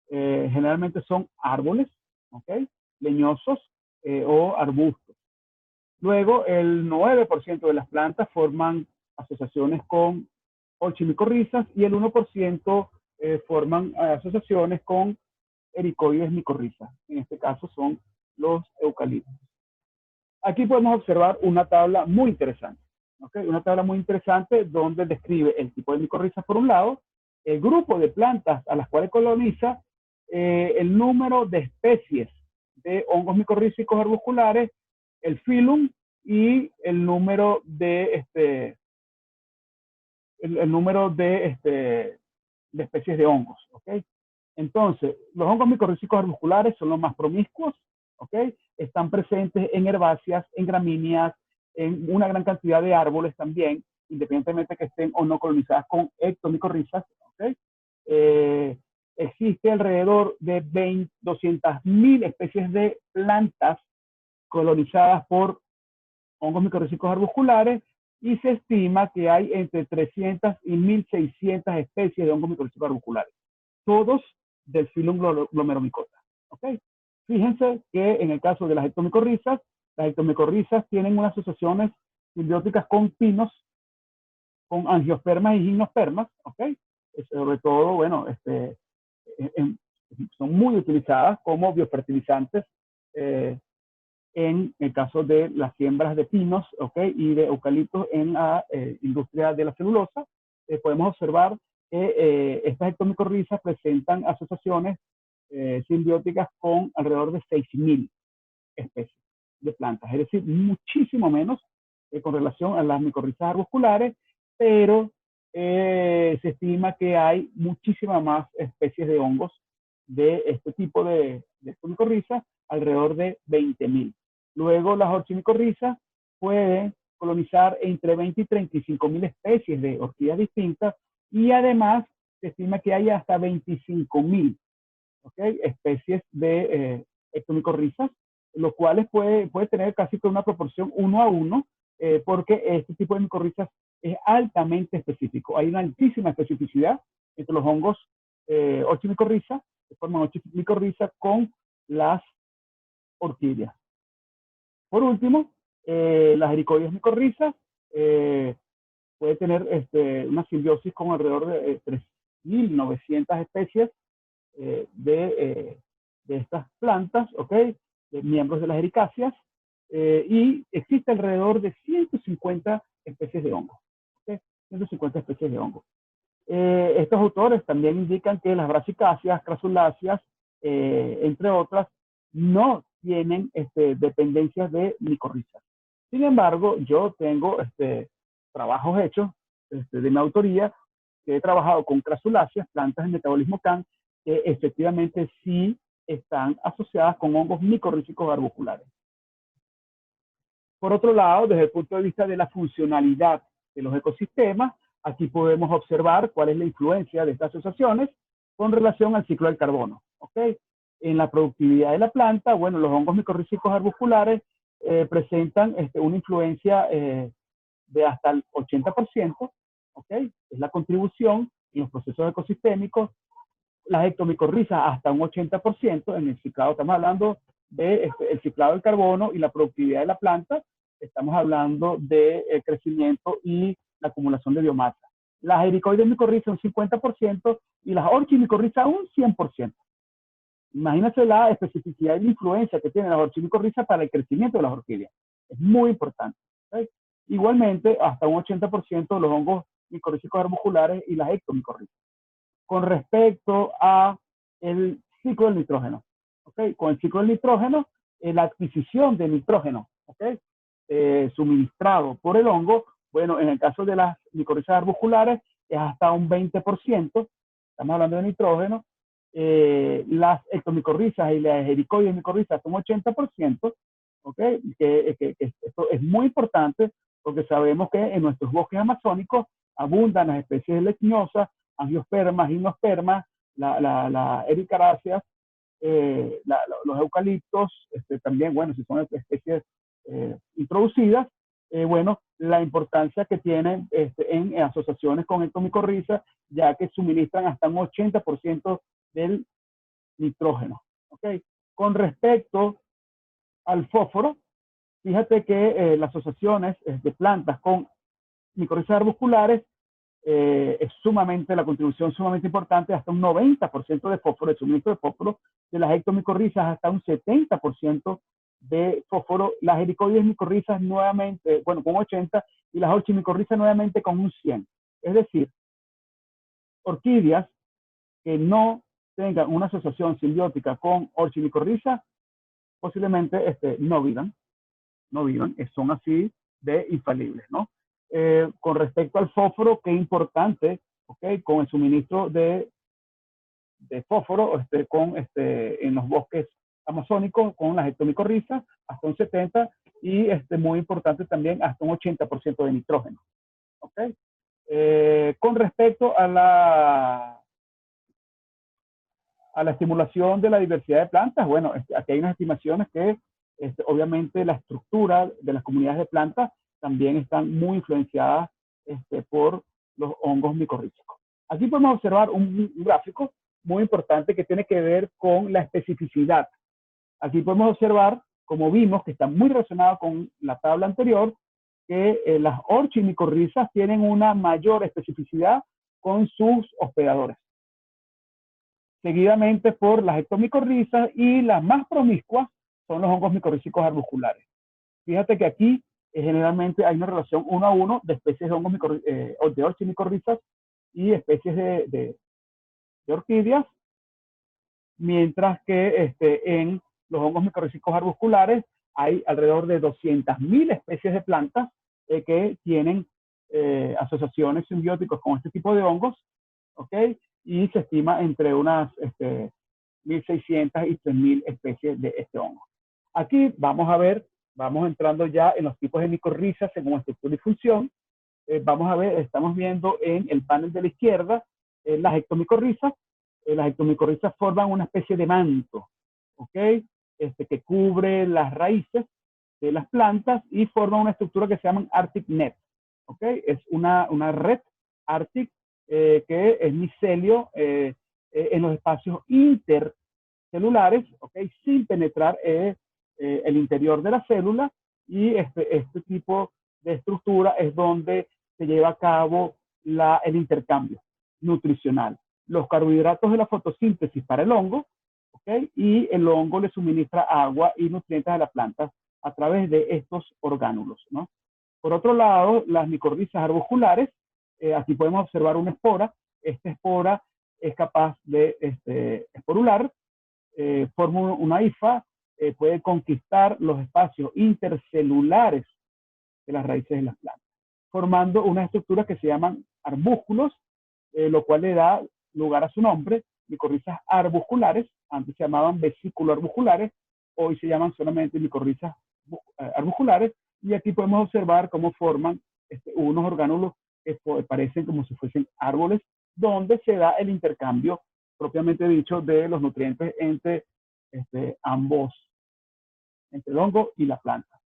Generalmente son árboles, ¿okay? Leñosos o arbustos. Luego, el 9% de las plantas forman asociaciones con orchimicorrizas y el 1% forman asociaciones con ericoides micorrizas. En este caso son los eucaliptos. Aquí podemos observar una tabla muy interesante. ¿Okay? Una tabla muy interesante donde describe el tipo de micorrizas por un lado, el grupo de plantas a las cuales coloniza el número de especies de hongos micorrízicos arbusculares, el filum y el número de de especies de hongos, ¿ok? Entonces, los hongos micorrízicos arbusculares son los más promiscuos, ¿ok? Están presentes en herbáceas, en gramíneas, en una gran cantidad de árboles también, independientemente de que estén o no colonizadas con ectomicorrizas, ¿ok? Existe alrededor de 200.000 especies de plantas colonizadas por hongos micorrízicos arbusculares y se estima que hay entre 300 y 1.600 especies de hongos micorrízicos arbusculares, todos del filum glomeromicota. ¿Okay? Fíjense que en el caso de las ectomicorrizas tienen unas asociaciones simbióticas con pinos, con angiospermas y gimnospermas, ¿ok? Sobre todo, bueno, son muy utilizadas como biofertilizantes en el caso de las siembras de pinos, ¿ok? Y de eucaliptos en la industria de la celulosa. Podemos observar que estas ectomicorrizas presentan asociaciones simbióticas con alrededor de 6.000 especies de plantas, es decir, muchísimo menos con relación a las micorrizas arbusculares, pero se estima que hay muchísimas más especies de hongos de este tipo de micorrizas, alrededor de 20.000. Luego las orchimicorrizas pueden colonizar entre 20 y 35.000 especies de orquídeas distintas y además se estima que hay hasta 25.000, ¿okay? Especies de ectomicorrizas, los cuales puede tener casi que una proporción 1 a 1, porque este tipo de micorrizas es altamente específico. Hay una altísima especificidad entre los hongos orchimicorriza, que forman orchimicorriza con las orquídeas. Por último, las ericoides micorrizas puede tener una simbiosis con alrededor de 3.900 especies de estas plantas, ¿ok? De miembros de las ericáceas, y existe alrededor de 150 especies de hongos, ¿ok? 150 especies de hongos. Estos autores también indican que las brasicáceas, crasuláceas, entre otras, no tienen dependencias de micorrizas. Sin embargo, yo tengo trabajos hechos de mi autoría, que he trabajado con crasuláceas, plantas de metabolismo CAN, que efectivamente sí están asociadas con hongos micorrízicos arbusculares. Por otro lado, desde el punto de vista de la funcionalidad de los ecosistemas, aquí podemos observar cuál es la influencia de estas asociaciones con relación al ciclo del carbono. ¿Okay? En la productividad de la planta, bueno, los hongos micorrízicos arbusculares presentan una influencia de hasta el 80%, ¿ok? Es la contribución en los procesos ecosistémicos. Las ectomicorrizas hasta un 80% en el ciclado. Estamos hablando del ciclado del carbono y la productividad de la planta. Estamos hablando de crecimiento y la acumulación de biomasa. Las ericoides micorrizas un 50% y las orchimicorrizas un 100%. Imagínense la especificidad y la influencia que tienen las orchimicorrizas para el crecimiento de las orquídeas. Es muy importante. ¿Okay? Igualmente, hasta un 80% de los hongos micorrízicos arbusculares y las ectomicorrizas. Con respecto a el ciclo del nitrógeno, ¿okay? Con el ciclo del nitrógeno, la adquisición de nitrógeno, ¿okay? Suministrado por el hongo, bueno, en el caso de las micorrizas arbusculares, es hasta un 20%, estamos hablando de nitrógeno. Las ectomicorrizas y las ericoides micorrizas son 80%, ¿okay? Esto es muy importante porque sabemos que en nuestros bosques amazónicos abundan las especies leñosas, angiospermas, gimnospermas, la ericarácea, los eucaliptos, también, bueno, si son especies introducidas, bueno, la importancia que tienen en asociaciones con ectomicorrizas, ya que suministran hasta un 80% del nitrógeno. ¿Okay? Con respecto al fósforo, fíjate que las asociaciones de plantas con micorrizas arbusculares es la contribución sumamente importante, hasta un 90% de fósforo, el suministro de fósforo de las ectomicorrizas, hasta un 70% de fósforo, las ericoides micorrizas nuevamente, bueno, con 80, y las orchimicorrizas nuevamente con un 100. Es decir, orquídeas que no tengan una asociación simbiótica con orchimicorriza, posiblemente no vivan, son así de infalibles, ¿no? Con respecto al fósforo, qué importante, ¿ok? Con el suministro de fósforo en los bosques amazónicos con las ectomicorrizas hasta un 70% y muy importante también hasta un 80% de nitrógeno. ¿Okay? Con respecto a la estimulación de la diversidad de plantas, bueno, aquí hay unas estimaciones que obviamente la estructura de las comunidades de plantas también están muy influenciadas por los hongos micorrízicos. Aquí podemos observar un gráfico muy importante que tiene que ver con la especificidad. Aquí podemos observar, como vimos, que está muy relacionado con la tabla anterior, que las orchimicorrizas tienen una mayor especificidad con sus hospedadores, seguidamente por las ectomicorrizas, y las más promiscuas son los hongos micorrízicos arbusculares. Fíjate que aquí generalmente hay una relación 1 a 1 de especies de hongos de orchimicorrizas y especies de orquídeas, mientras que en los hongos micorrízicos arbusculares hay alrededor de 200.000 especies de plantas que tienen asociaciones simbióticas con este tipo de hongos, ¿ok? Y se estima entre unas 1.600 y 3.000 especies de este hongo. Aquí vamos a ver, vamos entrando ya en los tipos de micorrizas según estructura y función. Vamos a ver, estamos viendo en el panel de la izquierda las ectomicorrizas. Las ectomicorrizas forman una especie de manto, ¿ok? Que cubre las raíces de las plantas y forma una estructura que se llama Arctic Net, ¿ok? Es una red Arctic que es micelio en los espacios intercelulares, ¿ok? Sin penetrar el interior de la célula, y este tipo de estructura es donde se lleva a cabo el intercambio nutricional. Los carbohidratos de la fotosíntesis para el hongo, ¿okay? Y el hongo le suministra agua y nutrientes a la planta a través de estos orgánulos, ¿no? Por otro lado, las micorrizas arbusculares, aquí podemos observar una espora. Esta espora es capaz de esporular, forma una hifa, puede conquistar los espacios intercelulares de las raíces de las plantas, formando unas estructuras que se llaman arbúsculos, lo cual le da lugar a su nombre, micorrizas arbusculares. Antes se llamaban vesículo-arbusculares, hoy se llaman solamente micorrizas arbusculares, y aquí podemos observar cómo forman unos orgánulos que parecen como si fuesen árboles, donde se da el intercambio propiamente dicho de los nutrientes entre ambos, entre el hongo y la planta.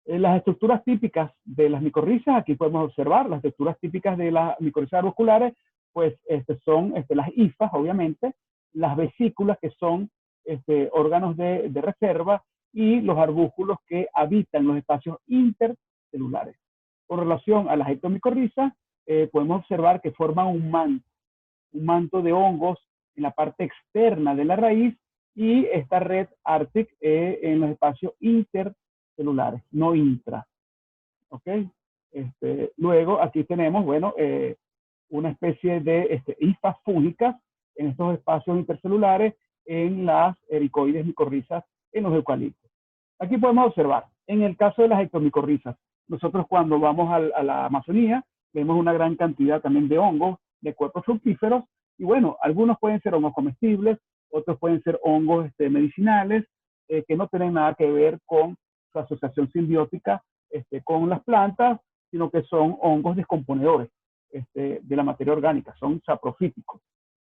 Las estructuras típicas de las micorrizas, aquí podemos observar las estructuras típicas de las micorrizas arbusculares, pues son las hifas, obviamente, las vesículas, que son órganos de reserva, y los arbúsculos que habitan los espacios intercelulares. Con relación a las ectomicorrizas, podemos observar que forman un manto de hongos en la parte externa de la raíz, y esta red Arctic en los espacios intercelulares, no intra. ¿Ok? Luego aquí tenemos, bueno, una especie de hifas fúngicas en estos espacios intercelulares en las ericoides micorrizas en los eucaliptos. Aquí podemos observar, en el caso de las ectomicorrizas, nosotros cuando vamos a la Amazonía vemos una gran cantidad también de hongos, de cuerpos fructíferos, y bueno, algunos pueden ser hongos comestibles, otros pueden ser hongos medicinales, que no tienen nada que ver con su asociación simbiótica con las plantas, sino que son hongos descomponedores de la materia orgánica, son saprofíticos.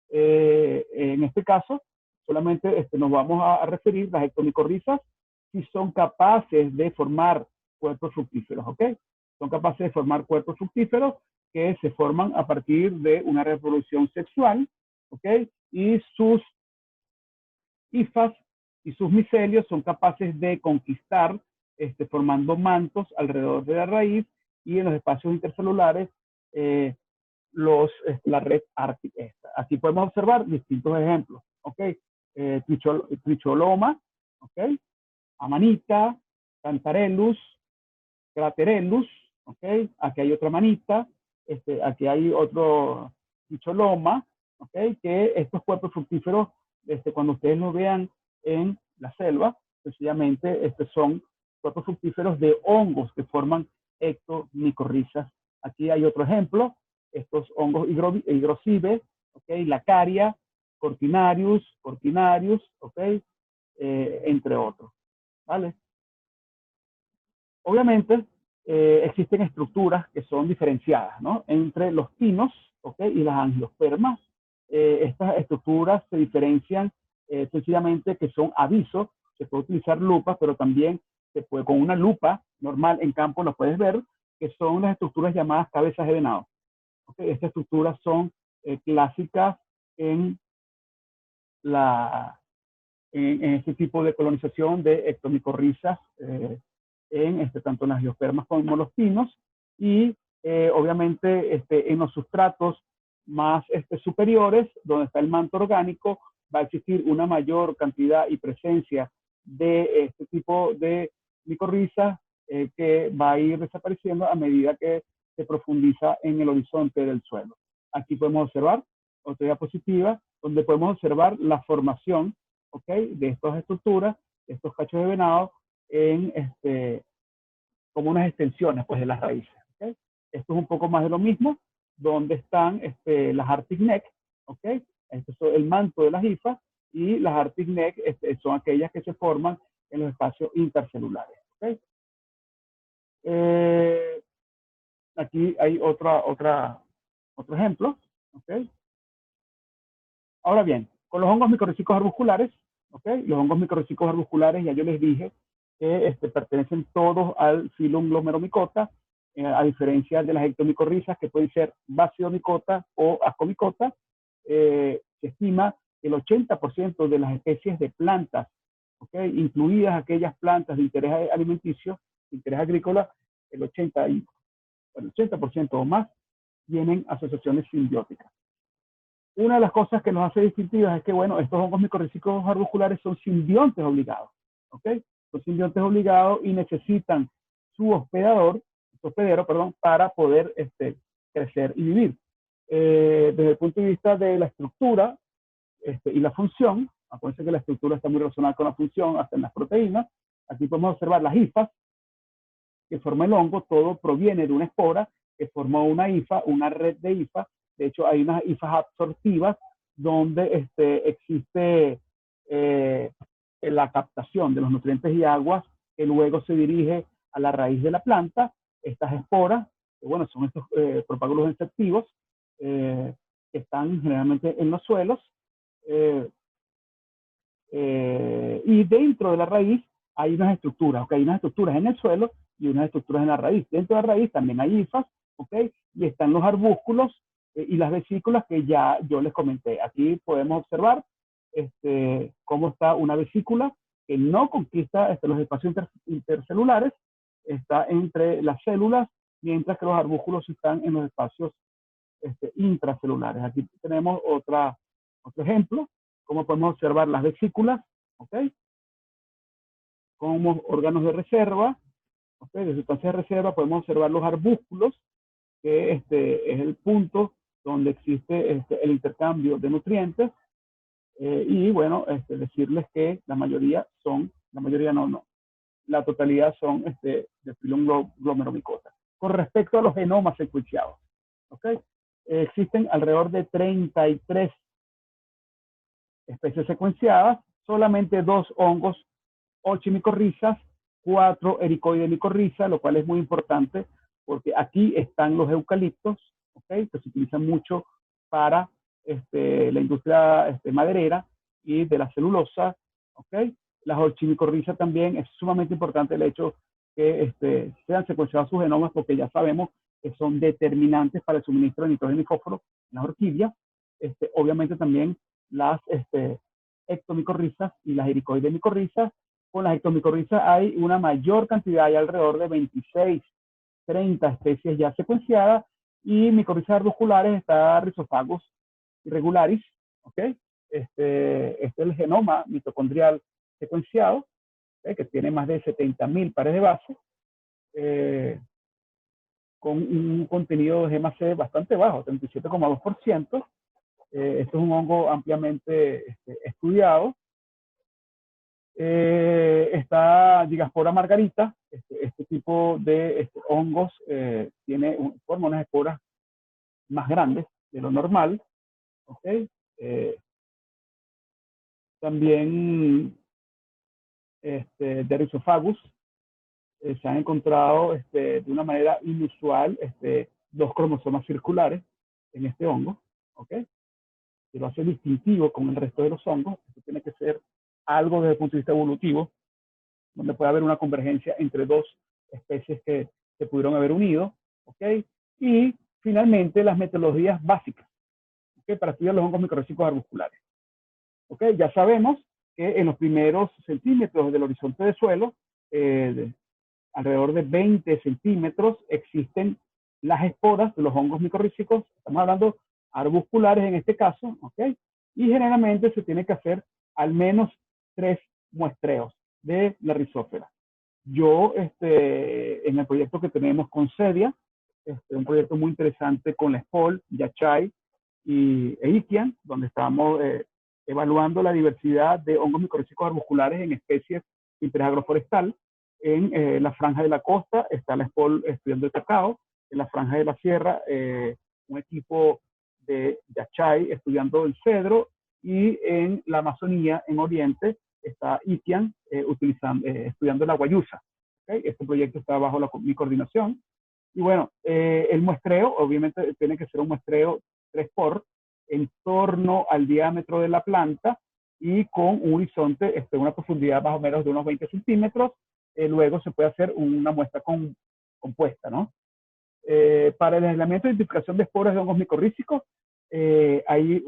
En este caso, solamente nos vamos a referir a las ectomicorrizas si son capaces de formar cuerpos fructíferos, ¿ok? Son capaces de formar cuerpos fructíferos que se forman a partir de una reproducción sexual, ¿ok? Y sus hifas y sus micelios son capaces de conquistar, formando mantos alrededor de la raíz y en los espacios intercelulares, la red ártica. Aquí podemos observar distintos ejemplos, ¿ok? Tricholoma, ¿ok? Amanita, Cantarellus, Craterellus, ¿ok? Aquí hay otra manita, aquí hay otro Tricholoma, ¿ok? Que estos cuerpos fructíferos cuando ustedes lo vean en la selva, sencillamente son cuerpos fructíferos de hongos que forman ectomicorrizas. Aquí hay otro ejemplo, estos hongos higroscibes, ¿okay? Lacaria, cortinarius, ¿okay? Entre otros, ¿vale? Obviamente, existen estructuras que son diferenciadas, ¿no? Entre los pinos, ¿okay? Y las angiospermas. Estas estructuras se diferencian sencillamente que son avisos. Se puede utilizar lupas, pero también se puede, con una lupa normal en campo lo puedes ver, que son las estructuras llamadas cabezas de venado. ¿Okay? Estas estructuras son clásicas en, en este tipo de colonización de ectomicorrizas tanto en las angiospermas como en los pinos, y obviamente en los sustratos más superiores, donde está el manto orgánico, va a existir una mayor cantidad y presencia de este tipo de micorrizas que va a ir desapareciendo a medida que se profundiza en el horizonte del suelo. Aquí podemos observar otra diapositiva donde podemos observar la formación, ¿okay? De estas estructuras, de estos cachos de venado, en como unas extensiones pues, de las raíces. ¿Okay? Esto es un poco más de lo mismo, donde están las Arctic neck, ¿okay? Este es el manto de las hifas, y las Arctic neck son aquellas que se forman en los espacios intercelulares. ¿Okay? Aquí hay otro ejemplo. ¿Okay? Ahora bien, con los hongos micorrízicos arbusculares, ¿okay? Los hongos micorrízicos arbusculares, ya yo les dije que pertenecen todos al filum Glomeromycota, a diferencia de las ectomicorrizas, que pueden ser basidomycota o ascomycota. Se estima que el 80% de las especies de plantas, ¿okay? Incluidas aquellas plantas de interés alimenticio, de interés agrícola, el 80% o más tienen asociaciones simbióticas. Una de las cosas que nos hace distintivas es que, bueno, estos hongos micorrízicos arbusculares son simbiontes obligados, ¿ok? Son simbiontes obligados y necesitan su hospedero, para poder crecer y vivir. Desde el punto de vista de la estructura y la función, acuérdense que la estructura está muy relacionada con la función, hasta en las proteínas. Aquí podemos observar las hifas que forma el hongo. Todo proviene de una espora que formó una hifa, una red de hifas. De hecho, hay unas hifas absortivas donde existe la captación de los nutrientes y aguas que luego se dirige a la raíz de la planta. Estas esporas, que bueno, son estos propágulos insectivos que están generalmente en los suelos. Y dentro de la raíz hay unas estructuras, ¿ok? Hay unas estructuras en el suelo y unas estructuras en la raíz. Dentro de la raíz también hay hifas, ¿ok? Y están los arbúsculos y las vesículas que ya yo les comenté. Aquí podemos observar cómo está una vesícula que no conquista los espacios intercelulares, está entre las células, mientras que los arbúsculos están en los espacios intracelulares. Aquí tenemos otro ejemplo, cómo podemos observar las vesículas, ¿ok? Como órganos de reserva, ¿ok? De sustancias de reserva podemos observar los arbúsculos, que es el punto donde existe el intercambio de nutrientes. Y bueno, decirles que la mayoría no, la totalidad son de filum Glomeromycota. Con respecto a los genomas secuenciados, ¿ok? Existen alrededor de 33 especies secuenciadas, solamente 2 hongos, 8 micorrizas, 4 ericoidemicorrizas, lo cual es muy importante porque aquí están los eucaliptos, ¿okay? Que se utilizan mucho para la industria maderera y de la celulosa, ¿okay? Las orchimicorrizas también es sumamente importante el hecho que sean secuenciados sus genomas, porque ya sabemos que son determinantes para el suministro de nitrógeno y fósforo en las orquídeas. Obviamente también las ectomicorrizas y las ericoidemicorrizas. Con las ectomicorrizas hay una mayor cantidad, hay alrededor de 26, 30 especies ya secuenciadas, y micorrizas arbusculares está Rhizophagos irregularis, ¿ok? Este es el genoma mitocondrial secuenciado, que tiene más de 70.000 pares de base, con un contenido de GMAC bastante bajo, 37,2%, Esto es un hongo ampliamente estudiado. Está Digaspora margarita. Este tipo de hongos forma unas esporas más grandes de lo normal. ¿Okay? También de Rhizophagus, se han encontrado de una manera inusual 2 cromosomas circulares en este hongo, ¿ok? Que lo hace distintivo con el resto de los hongos. Esto tiene que ser algo desde el punto de vista evolutivo, donde puede haber una convergencia entre 2 especies que se pudieron haber unido, ¿ok? Y finalmente las metodologías básicas, ¿ok? Para estudiar los hongos micorrízicos arbusculares, ¿ok? Ya sabemos que en los primeros centímetros del horizonte de suelo, alrededor de 20 centímetros, existen las esporas de los hongos micorrízicos. Estamos hablando arbusculares en este caso, ¿ok? Y generalmente se tiene que hacer al menos 3 muestreos de la rizófera. Yo, en el proyecto que tenemos con Cedia, un proyecto muy interesante con la SPOL, Yachay y Eikian, donde estamos evaluando la diversidad de hongos micorrízicos arbusculares en especies de interés agroforestal. En la franja de la costa está la SPOL estudiando el cacao. En la franja de la sierra, un equipo de Yachay estudiando el cedro. Y en la Amazonía, en Oriente, está Itian estudiando la guayusa. ¿Okay? Este proyecto está bajo mi coordinación. Y bueno, el muestreo, obviamente, tiene que ser un muestreo 3x en torno al diámetro de la planta y con un horizonte, una profundidad más o menos de unos 20 centímetros. Luego se puede hacer una muestra compuesta, ¿no? Para el aislamiento e identificación de esporas de hongos micorrízicos, hay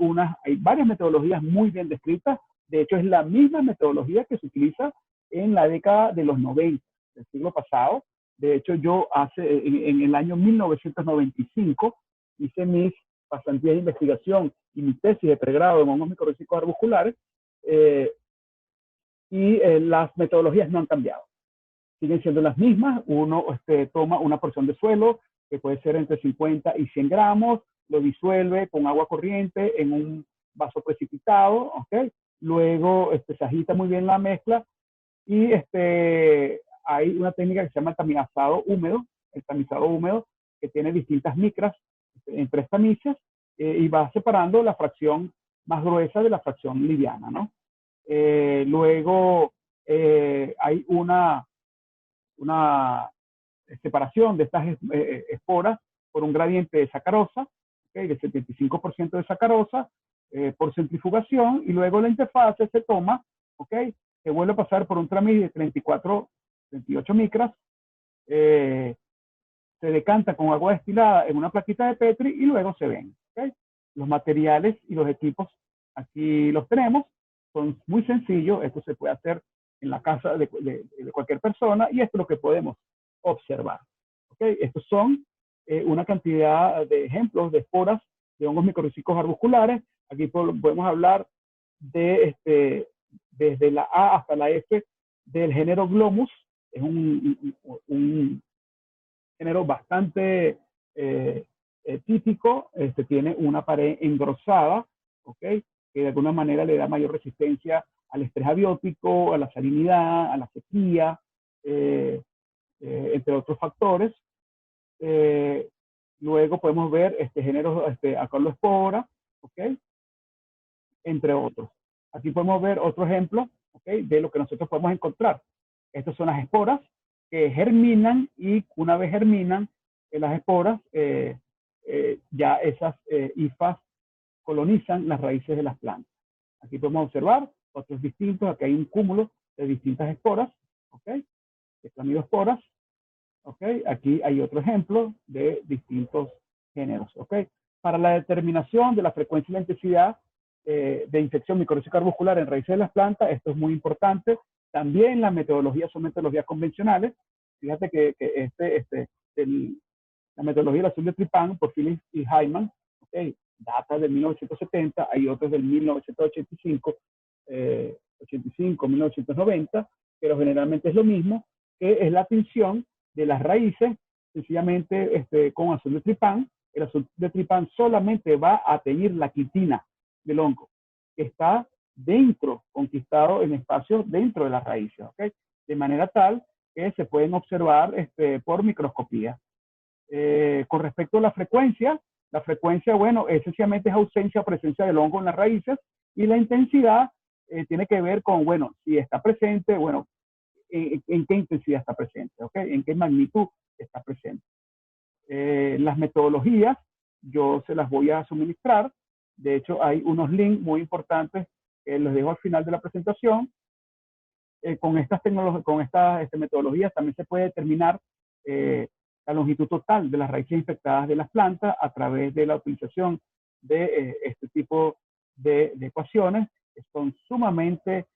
varias metodologías muy bien descritas. De hecho, es la misma metodología que se utiliza en la década de los 90 del siglo pasado. De hecho, yo en el año 1995 hice mis pasantías de investigación y mi tesis de pregrado en hongos micorrízicos arbusculares, y las metodologías no han cambiado. Siguen siendo las mismas. Uno toma una porción de suelo, que puede ser entre 50 y 100 gramos, lo disuelve con agua corriente en un vaso precipitado, ¿ok? Luego se agita muy bien la mezcla y hay una técnica que se llama el tamizado húmedo, que tiene distintas micras en 3 tamizas, y va separando la fracción más gruesa de la fracción liviana, ¿no? Luego hay una separación de estas esporas por un gradiente de sacarosa, ¿okay? De 75% de sacarosa, por centrifugación, y luego la interfase se toma, ¿okay? Se vuelve a pasar por un tamiz de 38 micras, se decanta con agua destilada en una plaquita de Petri y luego se ven, ¿okay? Los materiales y los equipos aquí los tenemos, son muy sencillos. Esto se puede hacer en la casa de cualquier persona, y esto es lo que podemos observar, ¿okay? Estos son una cantidad de ejemplos de esporas de hongos micorrízicos arbusculares. Aquí podemos hablar de desde la A hasta la F del género Glomus. Es un género bastante típico. Tiene una pared engrosada, ¿okay? Que de alguna manera le da mayor resistencia al estrés abiótico, a la salinidad, a la sequía, entre otros factores. Luego podemos ver géneros Acolospora, ¿okay? Entre otros. Aquí podemos ver otro ejemplo, ¿okay? De lo que nosotros podemos encontrar. Estas son las esporas que germinan, y una vez germinan las esporas, ya esas hifas colonizan las raíces de las plantas. Aquí podemos observar otros distintos. Aquí hay un cúmulo de distintas esporas, ¿ok? Estamidosporas, ¿ok? Aquí hay otro ejemplo de distintos géneros, ¿ok? Para la determinación de la frecuencia y la intensidad de infección micorrízica arbuscular en raíces de las plantas, esto es muy importante. También las metodologías son metodologías convencionales. Fíjate que la metodología del azul de Tripán por Phillips y Hyman, ¿okay? Data del 1970, hay otros del 1985, 1990, pero generalmente es lo mismo, que es la tinción de las raíces, sencillamente con azul de Tripán. El azul de Tripán solamente va a teñir la quitina, del hongo, que está dentro, conquistado en espacio dentro de las raíces, ¿ok? De manera tal que se pueden observar por microscopía. Con respecto a la frecuencia, bueno, esencialmente es ausencia o presencia del hongo en las raíces, y la intensidad tiene que ver con, bueno, si está presente, bueno, en qué intensidad está presente, ¿ok? En qué magnitud está presente. Las metodologías, yo se las voy a suministrar. De hecho, hay unos links muy importantes que los dejo al final de la presentación. Con estas metodologías también se puede determinar la longitud total de las raíces infectadas de las plantas a través de la utilización de este tipo de ecuaciones, que son sumamente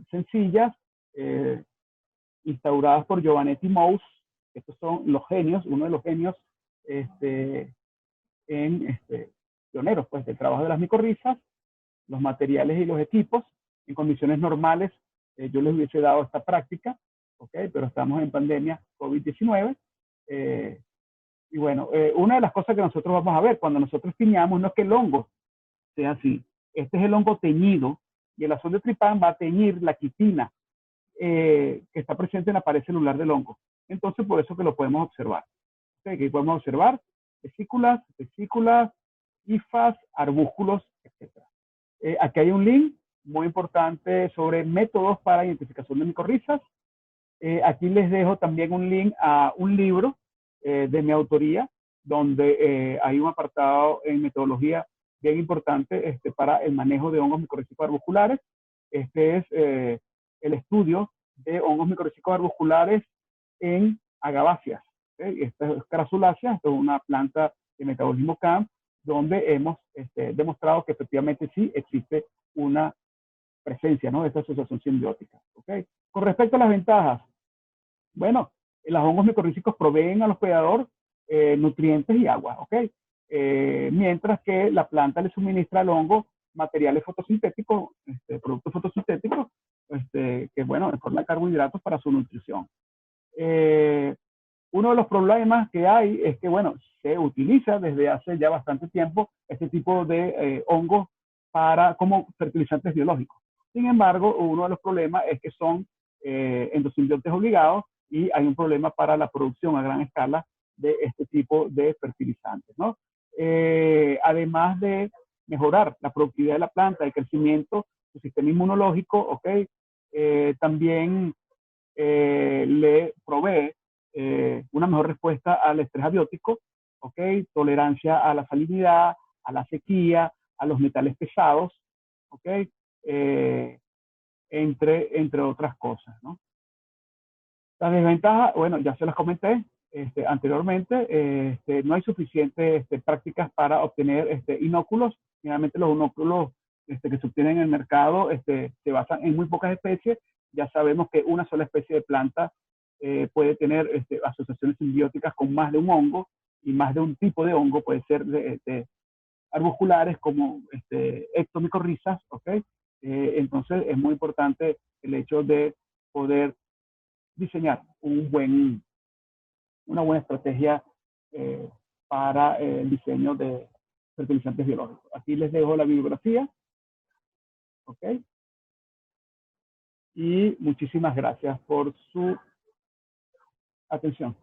sencillas, instauradas por Giovannetti Mous. Estos son los genios, uno de los genios pioneros pues, del trabajo de las micorrizas, los materiales y los equipos. En condiciones normales yo les hubiese dado esta práctica, ¿okay? Pero estamos en pandemia COVID-19. Y bueno, una de las cosas que nosotros vamos a ver cuando nosotros tiñamos no es que el hongo sea así. Este es el hongo teñido, y el azondetripán va a teñir la quitina que está presente en la pared celular del hongo. Entonces, por eso que lo podemos observar. ¿Okay? Aquí podemos observar vesículas, hifas, arbúsculos, etc. Aquí hay un link muy importante sobre métodos para identificación de micorrizas. Aquí les dejo también un link a un libro de mi autoría, donde hay un apartado en metodología bien importante para el manejo de hongos micorrízicos arbusculares. Este es el estudio de hongos micorrízicos arbusculares en agaváceas. ¿Okay? Esta es Crasulaceae, esto es una planta de metabolismo CAM, donde hemos demostrado que efectivamente sí existe una presencia, ¿no?, de esta asociación simbiótica. ¿Okay? Con respecto a las ventajas, bueno, los hongos micorrízicos proveen al hospedador nutrientes y agua, ¿ok? Mientras que la planta le suministra al hongo materiales fotosintéticos, productos fotosintéticos, que bueno, en forma de carbohidratos para su nutrición. Uno de los problemas que hay es que, bueno, se utiliza desde hace ya bastante tiempo este tipo de hongos como fertilizantes biológicos. Sin embargo, uno de los problemas es que son endosimbiontes obligados, y hay un problema para la producción a gran escala de este tipo de fertilizantes, ¿no? Además de mejorar la productividad de la planta, el crecimiento, su sistema inmunológico, ¿ok? También le provee una mejor respuesta al estrés abiótico, ¿ok? Tolerancia a la salinidad, a la sequía, a los metales pesados, ¿ok? Entre otras cosas, ¿no? Las desventajas, bueno, ya se las comenté anteriormente. No hay suficientes prácticas para obtener inóculos. Generalmente los inóculos que se obtienen en el mercado se basan en muy pocas especies. Ya sabemos que una sola especie de planta puede tener asociaciones simbióticas con más de un hongo, y más de un tipo de hongo. Puede ser de arbusculares como ectomicorrizas, ¿ok? Entonces es muy importante el hecho de poder diseñar una buena estrategia para el diseño de fertilizantes biológicos. Aquí les dejo la bibliografía, ¿ok? Y muchísimas gracias por su atención.